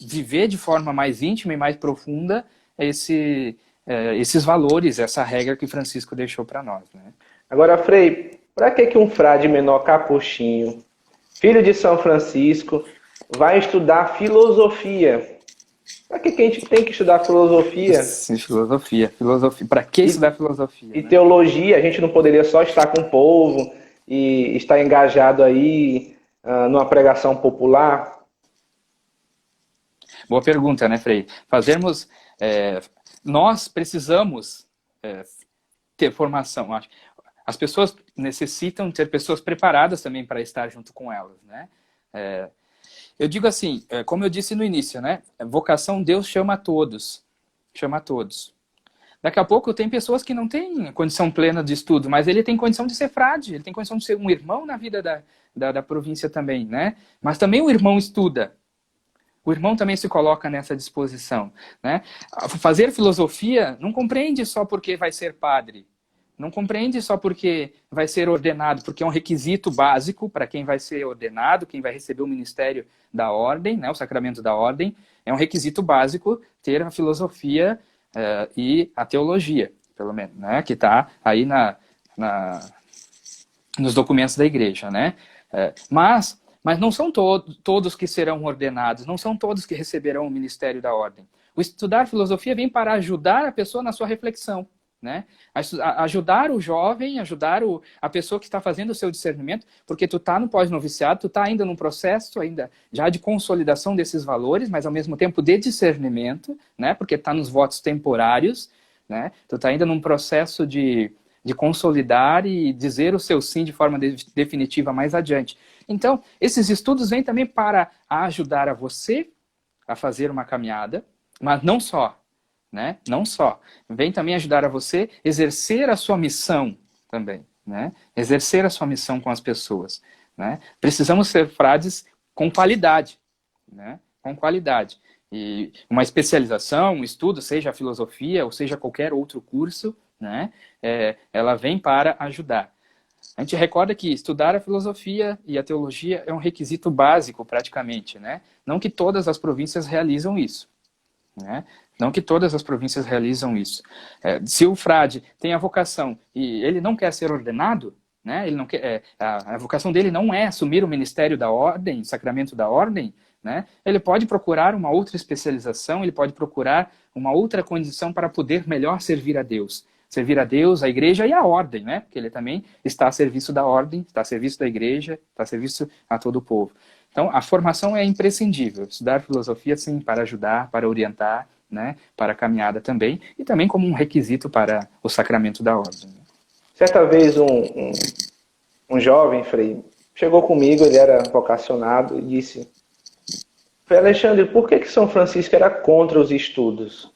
viver de forma mais íntima e mais profunda esses valores, essa regra que Francisco deixou para nós, né? Agora, Frei, para que um frade menor capuchinho, filho de São Francisco, vai estudar filosofia? Para que a gente tem que estudar filosofia? Sim, filosofia. Para que estudar filosofia? E teologia, a gente não poderia só estar com o povo e estar engajado aí numa pregação popular? Boa pergunta, né, Frei? Nós precisamos ter formação. As pessoas necessitam ter pessoas preparadas também para estar junto com elas, né? Eu digo assim, como eu disse no início, né? Vocação, Deus chama a todos. Chama a todos. Daqui a pouco tem pessoas que não têm condição plena de estudo, mas ele tem condição de ser frade, ele tem condição de ser um irmão na vida da província também, né? Mas também o irmão estuda. O irmão também se coloca nessa disposição, né? Fazer filosofia não compreende só porque vai ser padre. Não compreende só porque vai ser ordenado, porque é um requisito básico para quem vai ser ordenado, quem vai receber o ministério da ordem, né, o sacramento da ordem. É um requisito básico ter a filosofia e a teologia, pelo menos, né, que está aí nos documentos da igreja, né? Mas não são todos que serão ordenados, não são todos que receberão o ministério da ordem. O estudar filosofia vem para ajudar a pessoa na sua reflexão, né? Ajudar o jovem, ajudar a pessoa que está fazendo o seu discernimento, porque tu está no pós-noviciado, tu está ainda num processo ainda já de consolidação desses valores, mas ao mesmo tempo de discernimento, né? Porque está nos votos temporários, né? Tu está ainda num processo de consolidar e dizer o seu sim de forma definitiva mais adiante. Então, esses estudos vêm também para ajudar a você a fazer uma caminhada, mas não só, né? Não só. Vem também ajudar a você exercer a sua missão também, né? Exercer a sua missão com as pessoas, né? Precisamos ser frades com qualidade, né? Com qualidade. E uma especialização, um estudo, seja a filosofia ou seja qualquer outro curso, né? Ela vem para ajudar. A gente recorda que estudar a filosofia e a teologia é um requisito básico, praticamente, né? Não que todas as províncias realizam isso, né? Não que todas as províncias realizam isso. Se o frade tem a vocação e ele não quer ser ordenado, né? Ele não quer, a vocação dele não é assumir o ministério da ordem, sacramento da ordem, né? Ele pode procurar uma outra especialização, ele pode procurar uma outra condição para poder melhor servir a Deus. Servir a Deus, a igreja e a ordem, né? Porque ele também está a serviço da ordem, está a serviço da igreja, está a serviço a todo o povo. Então, a formação é imprescindível. Estudar filosofia, sim, para ajudar, para orientar, né, para a caminhada também, e também como um requisito para o sacramento da ordem. Certa vez um jovem, Frei, chegou comigo, ele era vocacionado, e disse: Frei Alexandre, por que São Francisco era contra os estudos?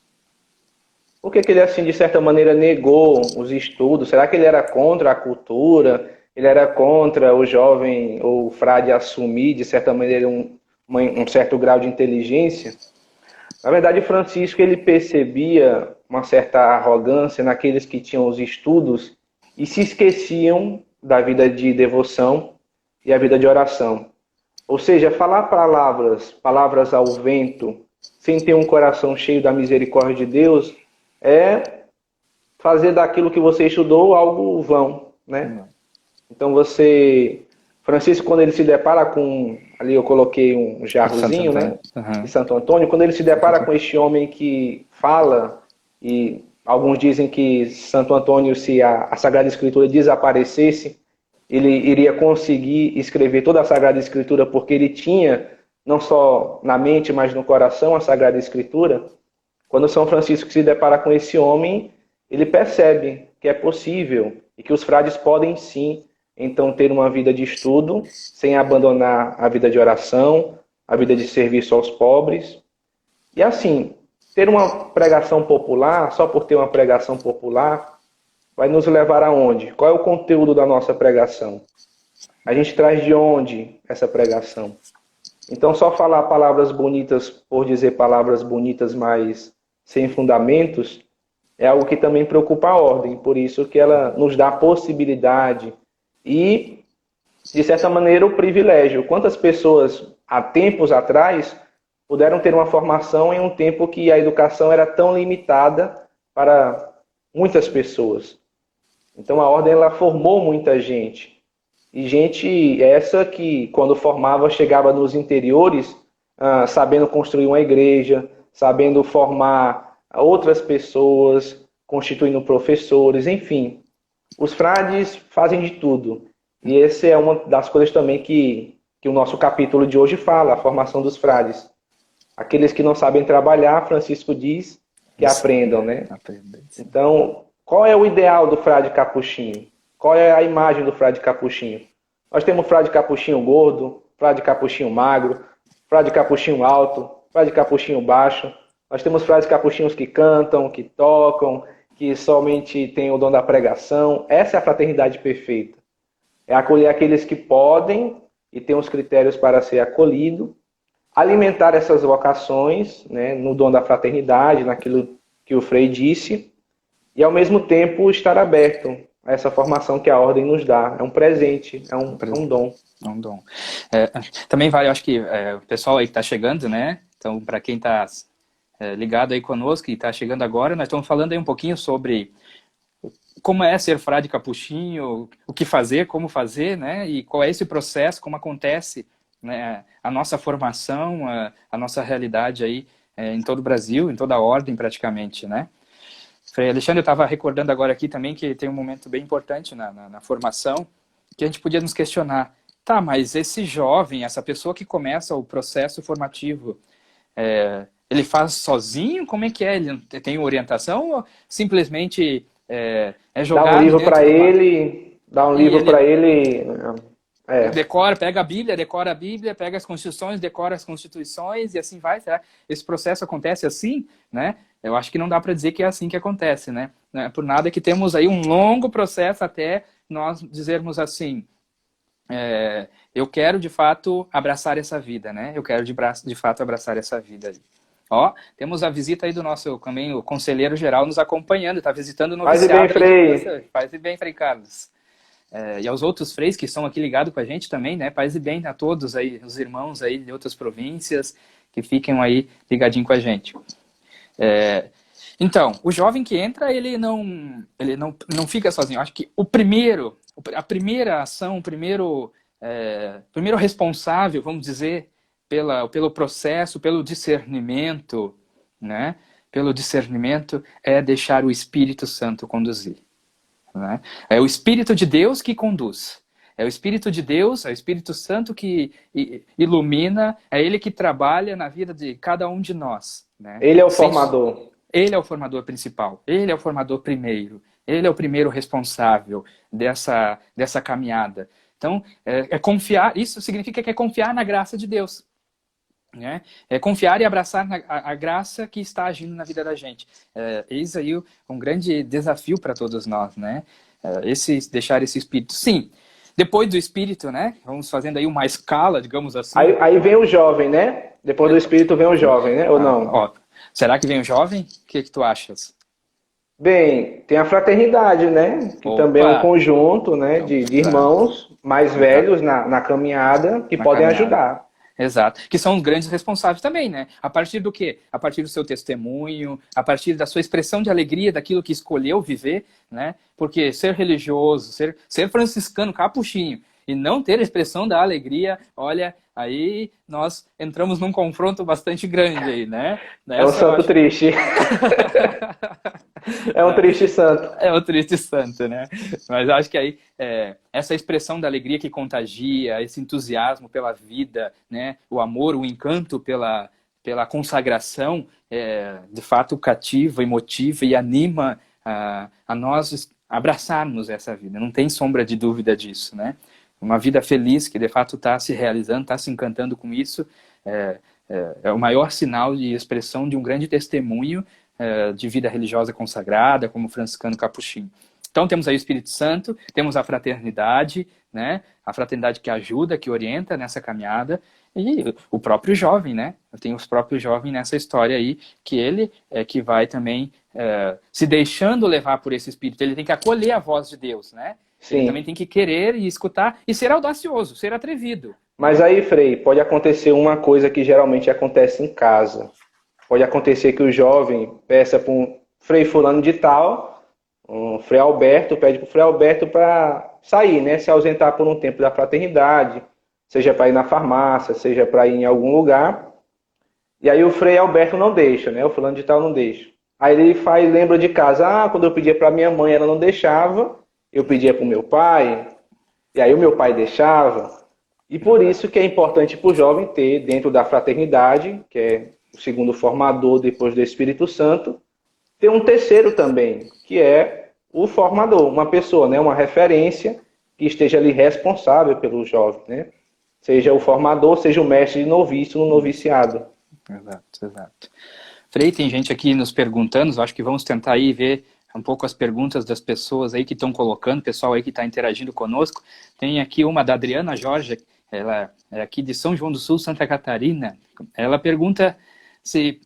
Por que ele, assim, de certa maneira, negou os estudos? Será que ele era contra a cultura? Ele era contra o jovem ou o frade assumir, de certa maneira, um certo grau de inteligência? Na verdade, Francisco, ele percebia uma certa arrogância naqueles que tinham os estudos e se esqueciam da vida de devoção e a vida de oração. Ou seja, falar palavras ao vento, sem ter um coração cheio da misericórdia de Deus, é fazer daquilo que você estudou algo vão, né? Então Francisco, quando ele se depara com, ali eu coloquei um jarrozinho, né, de Santo Antônio, quando ele se depara com este homem que fala, e alguns dizem que Santo Antônio, se a Sagrada Escritura desaparecesse, ele iria conseguir escrever toda a Sagrada Escritura, porque ele tinha, não só na mente, mas no coração, a Sagrada Escritura. Quando São Francisco se depara com esse homem, ele percebe que é possível e que os frades podem sim, então, ter uma vida de estudo, sem abandonar a vida de oração, a vida de serviço aos pobres. E assim, ter uma pregação popular, só por ter uma pregação popular, vai nos levar aonde? Qual é o conteúdo da nossa pregação? A gente traz de onde essa pregação? Então, só falar palavras bonitas por dizer palavras bonitas, mas sem fundamentos, é algo que também preocupa a ordem. Por isso que ela nos dá a possibilidade e, de certa maneira, o privilégio. Quantas pessoas, há tempos atrás, puderam ter uma formação em um tempo que a educação era tão limitada para muitas pessoas. Então, a ordem ela formou muita gente. E gente essa que, quando formava, chegava nos interiores, sabendo construir uma igreja, sabendo formar outras pessoas, constituindo professores, enfim. Os frades fazem de tudo. E essa é uma das coisas também que o nosso capítulo de hoje fala, a formação dos frades. Aqueles que não sabem trabalhar, Francisco diz que aprendam, né? Então, qual é o ideal do frade capuchinho? Qual é a imagem do frade capuchinho? Nós temos frade capuchinho gordo, frade capuchinho magro, frade capuchinho alto, frade capuchinho baixo. Nós temos frades capuchinhos que cantam, que tocam, que somente têm o dom da pregação. Essa é a fraternidade perfeita. É acolher aqueles que podem e têm os critérios para ser acolhido, alimentar essas vocações, né, no dom da fraternidade, naquilo que o Frei disse, e ao mesmo tempo estar aberto a essa formação que a ordem nos dá. É um presente, é um dom. É um dom. Também vale, eu acho que o pessoal aí que está chegando, né? Então, para quem está ligado aí conosco e está chegando agora, nós estamos falando aí um pouquinho sobre como é ser frade capuchinho, o que fazer, como fazer, né? E qual é esse processo, como acontece, né, a nossa formação, a nossa realidade aí em todo o Brasil, em toda a ordem praticamente, né? Frei Alexandre, eu estava recordando agora aqui também que tem um momento bem importante na formação, que a gente podia nos questionar, tá, mas esse jovem, essa pessoa que começa o processo formativo, ele faz sozinho? Como é que é? Ele tem orientação ou simplesmente é jogado dá um livro para ele, decora, pega a Bíblia, pega as Constituições, decora as Constituições e assim vai, tá? Esse processo acontece assim, né? Eu acho que não dá para dizer que é assim que acontece, né? Não é por nada que temos aí um longo processo até nós dizermos assim, eu quero de fato abraçar essa vida, né? Eu quero de fato abraçar essa vida. Ó, temos a visita aí do nosso, também, o conselheiro geral nos acompanhando, está visitando o noviciado. Faz bem, Frei. Faz bem, Frei Carlos. E aos outros freis que estão aqui ligados com a gente também, né? Paz e bem a todos aí, os irmãos aí de outras províncias que fiquem aí ligadinho com a gente. Então, o jovem que entra, ele não fica sozinho. Eu acho que a primeira ação, o primeiro responsável, vamos dizer, pelo processo, pelo discernimento, né? Pelo discernimento é deixar o Espírito Santo conduzir. Né? É o Espírito de Deus que conduz. É o Espírito de Deus, é o Espírito Santo que ilumina, é Ele que trabalha na vida de cada um de nós, né? Ele é o formador. Ele é o formador principal, ele é o formador primeiro, ele é o primeiro responsável dessa caminhada. Então, confiar, isso significa que é confiar na graça de Deus. Né? É confiar e abraçar a graça que está agindo na vida da gente. Eis aí um grande desafio para todos nós, né? Deixar esse Espírito. Sim, depois do Espírito, né? Vamos fazendo aí uma escala, digamos assim. Aí vem o jovem, né? Depois do Espírito vem o jovem, né? Ou não? Ó, será que vem o jovem? O que tu achas? Bem, tem a fraternidade, né? Que Opa! também é um conjunto, né, de irmãos mais velhos na caminhada que podem ajudar. Exato. Que são os grandes responsáveis também, né? A partir do quê? A partir do seu testemunho, a partir da sua expressão de alegria, daquilo que escolheu viver, né? Porque ser religioso, ser franciscano, capuchinho, e não ter a expressão da alegria, olha, aí nós entramos num confronto bastante grande aí, né? É um santo triste. É um triste santo. É um triste santo, né? Mas acho que aí essa expressão da alegria que contagia, esse entusiasmo pela vida, né? O amor, o encanto pela consagração, de fato cativa e motiva e anima a nós abraçarmos essa vida. Não tem sombra de dúvida disso, né? Uma vida feliz que de fato está se realizando, está se encantando com isso, é o maior sinal de expressão de um grande testemunho de vida religiosa consagrada, como franciscano capuchinho. Então temos aí o Espírito Santo, temos a fraternidade, né? A fraternidade que ajuda, que orienta nessa caminhada, e o próprio jovem, né? Tem os próprios jovens nessa história aí, que ele é que vai também se deixando levar por esse Espírito. Ele tem que acolher a voz de Deus, né? Sim. Ele também tem que querer e escutar e ser audacioso, ser atrevido. Mas aí, Frei, pode acontecer uma coisa que geralmente acontece em casa. Pode acontecer que o jovem peça para um Frei fulano de tal, um Frei Alberto, pede para o Frei Alberto para sair, né? Se ausentar por um tempo da fraternidade, seja para ir na farmácia, seja para ir em algum lugar. E aí o Frei Alberto não deixa, né? O fulano de tal não deixa. Aí ele lembra de casa, quando eu pedia para minha mãe, ela não deixava. Eu pedia para o meu pai, e aí o meu pai deixava. E por isso que é importante para o jovem ter, dentro da fraternidade, que é o segundo formador depois do Espírito Santo, ter um terceiro também, que é o formador, uma pessoa, né, uma referência que esteja ali responsável pelo jovem, né? Seja o formador, seja o mestre de noviço no noviciado. Exato. Frei, tem gente aqui nos perguntando, acho que vamos tentar aí ver um pouco as perguntas das pessoas aí que estão colocando, pessoal aí que está interagindo conosco. Tem aqui uma da Adriana Jorge, ela é aqui de São João do Sul, Santa Catarina. Ela pergunta se...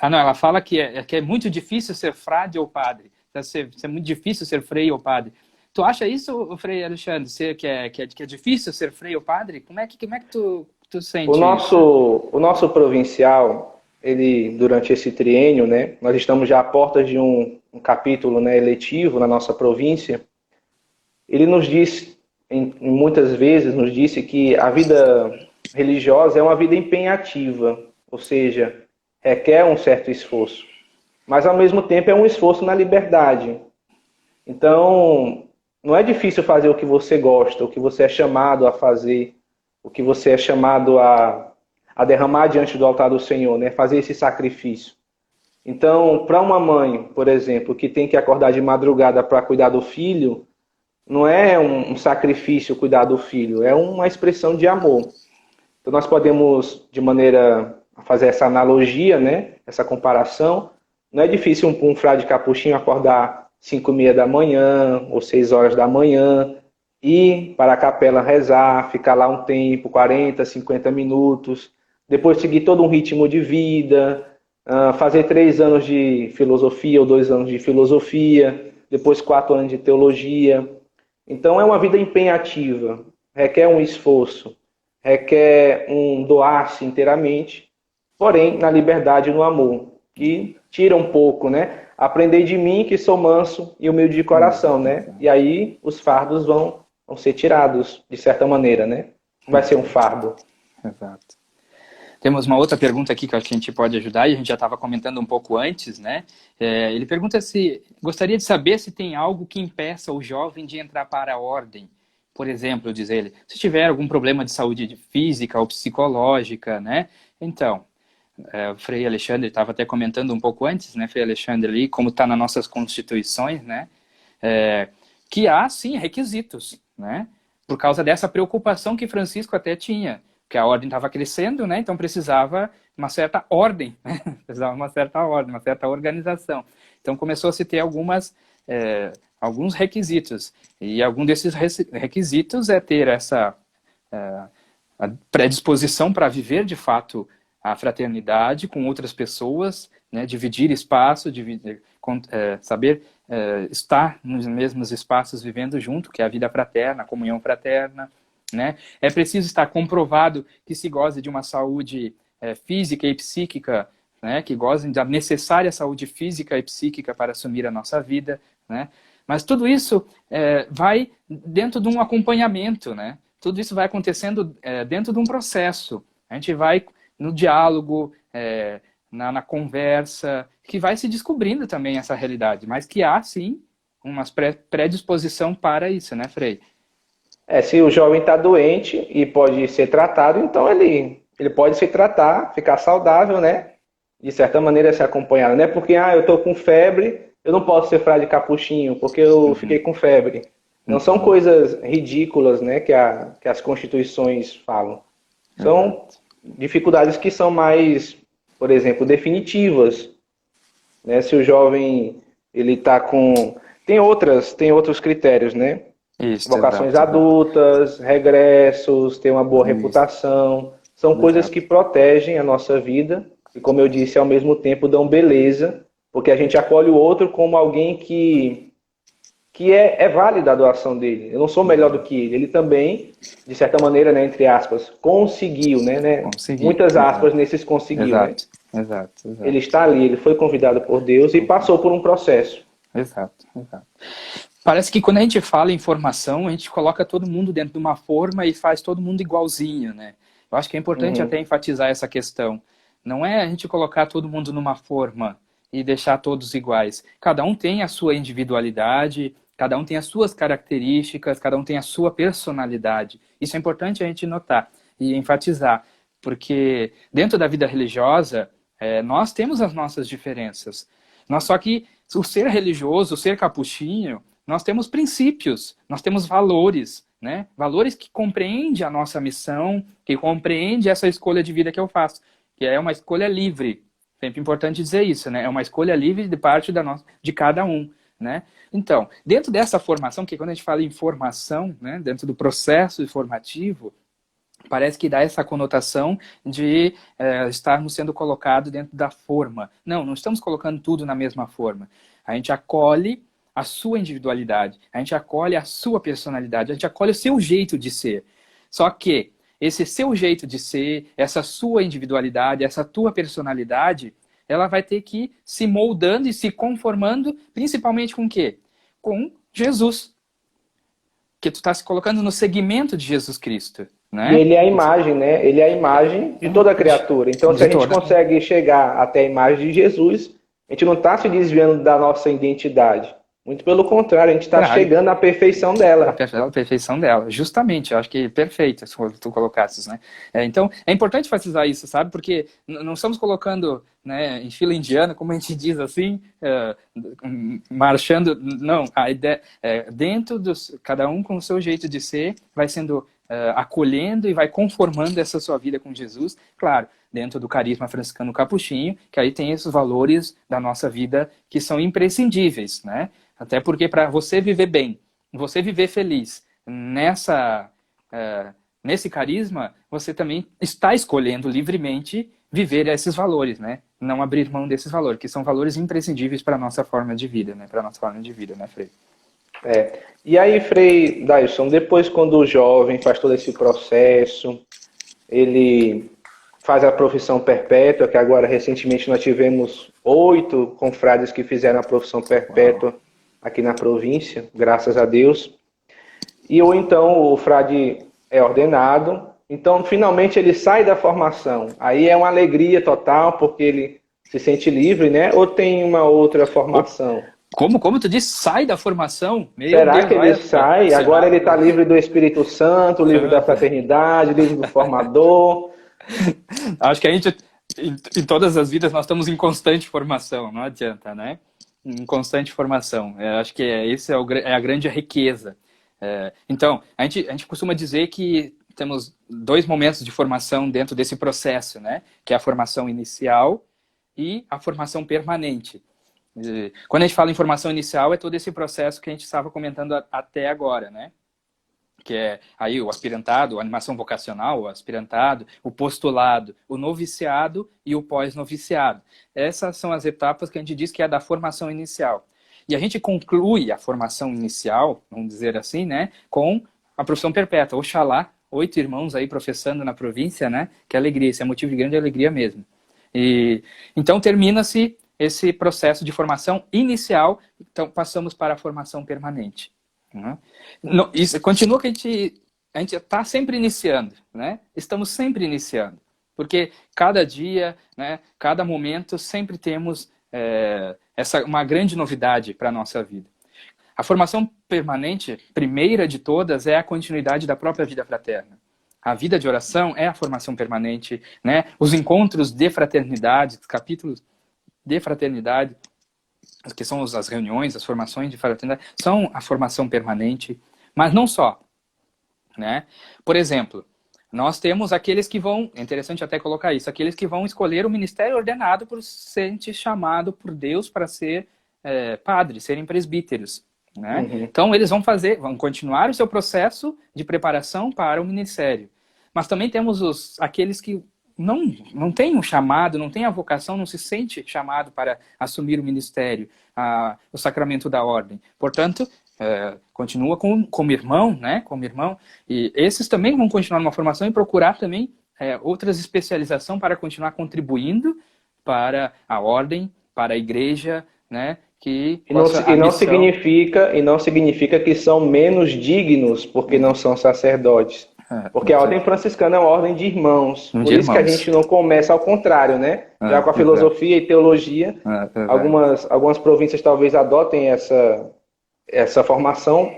ela fala que é muito difícil ser frade ou padre. É muito difícil ser frei ou padre. Tu acha isso, Frei Alexandre, que é difícil ser frei ou padre? Como é que tu sente isso? O nosso provincial, ele, durante esse triênio, né, nós estamos já à porta de um capítulo, né, eletivo na nossa província. Ele nos diz, muitas vezes, nos disse que a vida religiosa é uma vida empenhativa, ou seja, requer um certo esforço, mas ao mesmo tempo é um esforço na liberdade. Então, não é difícil fazer o que você gosta, o que você é chamado a fazer, o que você é chamado a derramar diante do altar do Senhor, né? Fazer esse sacrifício. Então, para uma mãe, por exemplo, que tem que acordar de madrugada para cuidar do filho, não é um sacrifício cuidar do filho, é uma expressão de amor. Então, nós podemos, de maneira a fazer essa analogia, né? Essa comparação. Não é difícil um frade capuchinho acordar 5h30 da manhã ou 6 horas da manhã, ir para a capela rezar, ficar lá um tempo, 40, 50 minutos, depois seguir todo um ritmo de vida, fazer 3 anos de filosofia ou 2 anos de filosofia, depois 4 anos de teologia. Então é uma vida empenhativa, requer um esforço, requer um doar-se inteiramente, porém na liberdade e no amor, que tira um pouco, né? Aprendei de mim que sou manso e humilde de coração, né? E aí os fardos vão ser tirados, de certa maneira, né? Vai ser um fardo. Exato. Temos uma outra pergunta aqui que eu acho que a gente pode ajudar, e a gente já estava comentando um pouco antes, né? Ele pergunta se gostaria de saber se tem algo que impeça o jovem de entrar para a ordem, por exemplo, diz ele, se tiver algum problema de saúde física ou psicológica, né? Então, o Frei Alexandre estava até comentando um pouco antes, né, Frei Alexandre, ali, como está nas nossas constituições, né? Que há, sim, requisitos, né? Por causa dessa preocupação que Francisco até tinha, que a ordem estava crescendo, né? Então precisava uma certa ordem, né? Precisava uma certa ordem, uma certa organização. Então começou a se ter alguns requisitos. E algum desses requisitos é ter essa a predisposição para viver, de fato, a fraternidade com outras pessoas, né? Dividir espaço, saber estar nos mesmos espaços vivendo junto, que é a vida fraterna, a comunhão fraterna, né? É preciso estar comprovado que se goza de uma saúde física e psíquica, né? Que gozem da necessária saúde física e psíquica para assumir a nossa vida, né? Mas tudo isso vai dentro de um acompanhamento, né? Tudo isso vai acontecendo dentro de um processo. A gente vai no diálogo, na conversa, que vai se descobrindo também essa realidade, mas que há, sim, uma predisposição para isso, né, Frei? Se o jovem está doente e pode ser tratado, então ele pode se tratar, ficar saudável, né? De certa maneira, ser acompanhado. Não é porque, eu estou com febre, eu não posso ser frade capuchinho, porque eu fiquei com febre. Não são coisas ridículas, né, que as constituições falam. São dificuldades que são mais, por exemplo, definitivas. Né? Se o jovem ele está com... Tem outros critérios, né? Isso, vocações adultas, regressos, ter uma boa reputação. São coisas que protegem a nossa vida e, como eu disse, ao mesmo tempo dão beleza, porque a gente acolhe o outro como alguém que é válido a doação dele. Eu não sou melhor do que ele. Ele também, de certa maneira, né, entre aspas, conseguiu, né? Conseguiu. Muitas aspas nesses conseguiu. Exato. Né? Exato. Ele está ali, ele foi convidado por Deus e passou por um processo. Exato. Parece que quando a gente fala em formação, a gente coloca todo mundo dentro de uma forma e faz todo mundo igualzinho, né? Eu acho que é importante até enfatizar essa questão. Não é a gente colocar todo mundo numa forma e deixar todos iguais. Cada um tem a sua individualidade, cada um tem as suas características, cada um tem a sua personalidade. Isso é importante a gente notar e enfatizar, porque dentro da vida religiosa, nós temos as nossas diferenças. Só que o ser religioso, o ser capuchinho, nós temos princípios, nós temos valores, né? Valores que compreendem a nossa missão, que compreendem essa escolha de vida que eu faço, que é uma escolha livre. Sempre importante dizer isso, né? É uma escolha livre de parte de cada um, né? Então, dentro dessa formação, que quando a gente fala em formação, né, dentro do processo formativo, parece que dá essa conotação de estarmos sendo colocados dentro da forma. Não estamos colocando tudo na mesma forma. A gente acolhe a sua individualidade, a gente acolhe a sua personalidade, a gente acolhe o seu jeito de ser. Só que esse seu jeito de ser, essa sua individualidade, essa tua personalidade, ela vai ter que ir se moldando e se conformando, principalmente com o quê? Com Jesus. Que tu está se colocando no segmento de Jesus Cristo. Né? E ele é a imagem, né? Ele é a imagem de toda a criatura. Então, se a gente consegue chegar até a imagem de Jesus, a gente não está se desviando da nossa identidade. Muito pelo contrário, a gente está chegando à perfeição dela. A perfeição dela, justamente. Eu acho que perfeito, se tu colocasses, né? Então, é importante enfatizar isso, sabe? Porque não estamos colocando, né, em fila indiana, como a gente diz assim, marchando. Não, a ideia dentro dos... Cada um com o seu jeito de ser, vai sendo acolhendo e vai conformando essa sua vida com Jesus. Claro, dentro do carisma franciscano capuchinho, que aí tem esses valores da nossa vida que são imprescindíveis, né? Até porque para você viver bem, você viver feliz nesse carisma, você também está escolhendo livremente viver esses valores, né? Não abrir mão desses valores, que são valores imprescindíveis para a nossa forma de vida, né? Para a nossa forma de vida, né, Frei? E aí, Frei Dailson, depois quando o jovem faz todo esse processo, ele faz a profissão perpétua, que agora recentemente nós tivemos 8 confrades que fizeram a profissão perpétua aqui na província, graças a Deus. Ou então o frade é ordenado, então finalmente ele sai da formação. Aí é uma alegria total, porque ele se sente livre, né? Ou tem uma outra formação? Como tu disse, sai da formação? Meu Será Deus, que ele olha, sai? será? Agora ele está livre do Espírito Santo, livre da fraternidade, livre do formador. Acho que a gente, em todas as vidas, nós estamos em constante formação, não adianta, né? Em constante formação. Acho que esse é a grande riqueza. Então, a gente costuma dizer que temos dois momentos de formação dentro desse processo, né? Que é a formação inicial e a formação permanente. Quando a gente fala em formação inicial, é todo esse processo que a gente estava comentando até agora, né? Que é aí o aspirantado, a animação vocacional, o aspirantado, o postulado, o noviciado e o pós-noviciado. Essas são as etapas que a gente diz que é da formação inicial. E a gente conclui a formação inicial, vamos dizer assim, né, com a profissão perpétua. Oxalá, 8 irmãos aí professando na província, né? Que alegria, isso é motivo de grande alegria mesmo. E então termina-se esse processo de formação inicial, então passamos para a formação permanente. Não, isso, continua que a gente está sempre iniciando, né? Estamos sempre iniciando, porque cada dia, né, cada momento, sempre temos uma grande novidade para a nossa vida. A formação permanente, primeira de todas, é a continuidade da própria vida fraterna. A vida de oração é a formação permanente, né? Os encontros de fraternidade, os capítulos de fraternidade, que são as reuniões, as formações de fraternidade, são a formação permanente, mas não só, né? Por exemplo, nós temos aqueles que vão, é interessante até colocar isso, aqueles que vão escolher o ministério ordenado por ser chamado por Deus para ser padres, serem presbíteros, né? Uhum. Então eles vão continuar o seu processo de preparação para o ministério. Mas também temos aqueles que não tem um chamado, não tem a vocação, não se sente chamado para assumir o ministério, o sacramento da ordem. Portanto, continua como irmão, né? Como irmão. E esses também vão continuar numa formação e procurar também outras especializações para continuar contribuindo para a ordem, para a igreja, né? Que E não significa que são menos dignos porque não são sacerdotes. Porque a ordem franciscana é uma ordem de irmãos. Por isso que a gente não começa ao contrário, né? Já com a filosofia e teologia, algumas províncias talvez adotem essa formação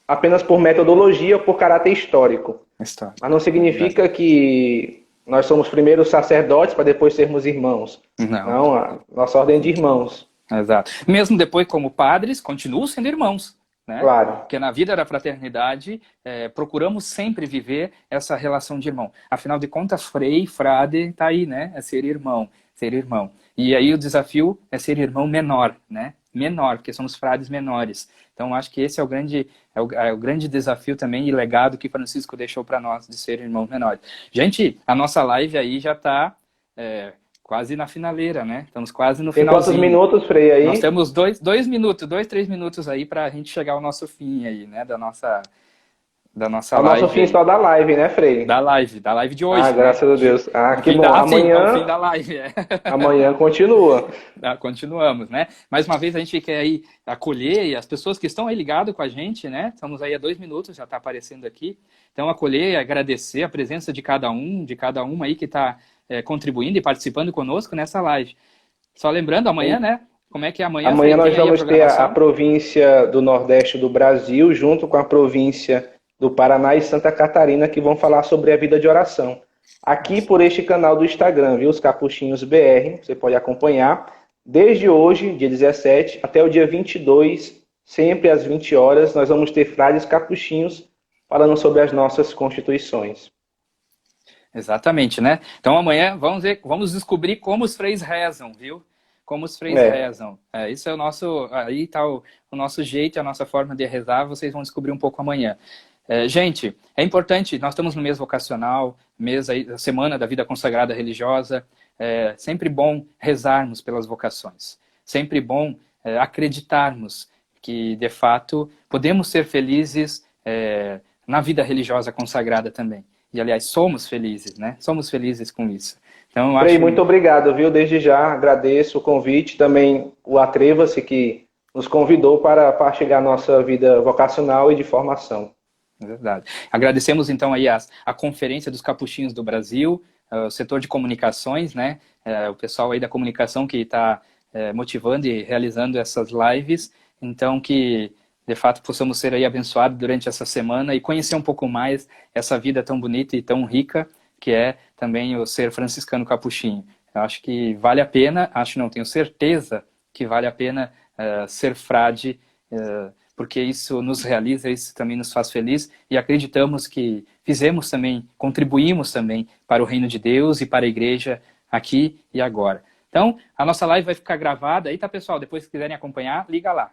apenas por metodologia ou por caráter histórico. Mas não significa que nós somos primeiro sacerdotes para depois sermos irmãos. Não, a nossa ordem é de irmãos. Exato. Mesmo depois como padres, continuam sendo irmãos. Né? Claro. Porque na vida da fraternidade procuramos sempre viver essa relação de irmão. Afinal de contas, frei, frade, está aí, né? É ser irmão, ser irmão. E aí o desafio é ser irmão menor, né? Menor, porque somos frades menores. Então acho que esse é o grande desafio também e legado que Francisco deixou para nós de ser irmãos menores. Gente, a nossa live aí já está quase na finaleira, né? Estamos quase no finalzinho. Tem quantos minutos, Frei, aí? Nós temos 3 minutos aí para a gente chegar ao nosso fim aí, né? Da nossa live. O nosso fim só da live, né, Frei? Da live de hoje. Graças a Deus. Que bom. Amanhã... o fim da live, Amanhã continua. Continuamos, né? Mais uma vez a gente quer aí acolher e as pessoas que estão aí ligadas com a gente, né? Estamos aí há 2 minutos, já está aparecendo aqui. Então acolher e agradecer a presença de cada uma aí que está contribuindo e participando conosco nessa live. Só lembrando, amanhã, né? Como é que é amanhã? Amanhã nós vamos ter a província do Nordeste do Brasil, junto com a província do Paraná e Santa Catarina, que vão falar sobre a vida de oração. Aqui por este canal do Instagram, viu? Os Capuchinhos BR, você pode acompanhar. Desde hoje, dia 17, até o dia 22, sempre às 20 horas, nós vamos ter frades capuchinhos falando sobre as nossas constituições. Exatamente, né? Então amanhã vamos descobrir como os freis rezam, viu? Como os freis rezam. Isso é aí está o nosso jeito, a nossa forma de rezar, vocês vão descobrir um pouco amanhã. Gente, é importante, nós estamos no mês vocacional, mês aí, da Semana da Vida Consagrada Religiosa, sempre bom rezarmos pelas vocações, sempre bom acreditarmos que, de fato, podemos ser felizes na vida religiosa consagrada também. E, aliás, somos felizes, né? Somos felizes com isso. Então, Frei, muito obrigado, viu? Desde já agradeço o convite, também o Atreva-se que nos convidou para partilhar nossa vida vocacional e de formação. É verdade. Agradecemos, então, aí a Conferência dos Capuchinhos do Brasil, o setor de comunicações, né? O pessoal aí da comunicação que está motivando e realizando essas lives. Então, que de fato possamos ser aí abençoados durante essa semana e conhecer um pouco mais essa vida tão bonita e tão rica que é também o ser franciscano capuchinho. Eu acho que vale a pena, tenho certeza que vale a pena ser frade, porque isso nos realiza, isso também nos faz feliz e acreditamos que fizemos também, contribuímos também para o reino de Deus e para a igreja aqui e agora. Então, a nossa live vai ficar gravada aí, tá, pessoal? Depois, se quiserem acompanhar, liga lá.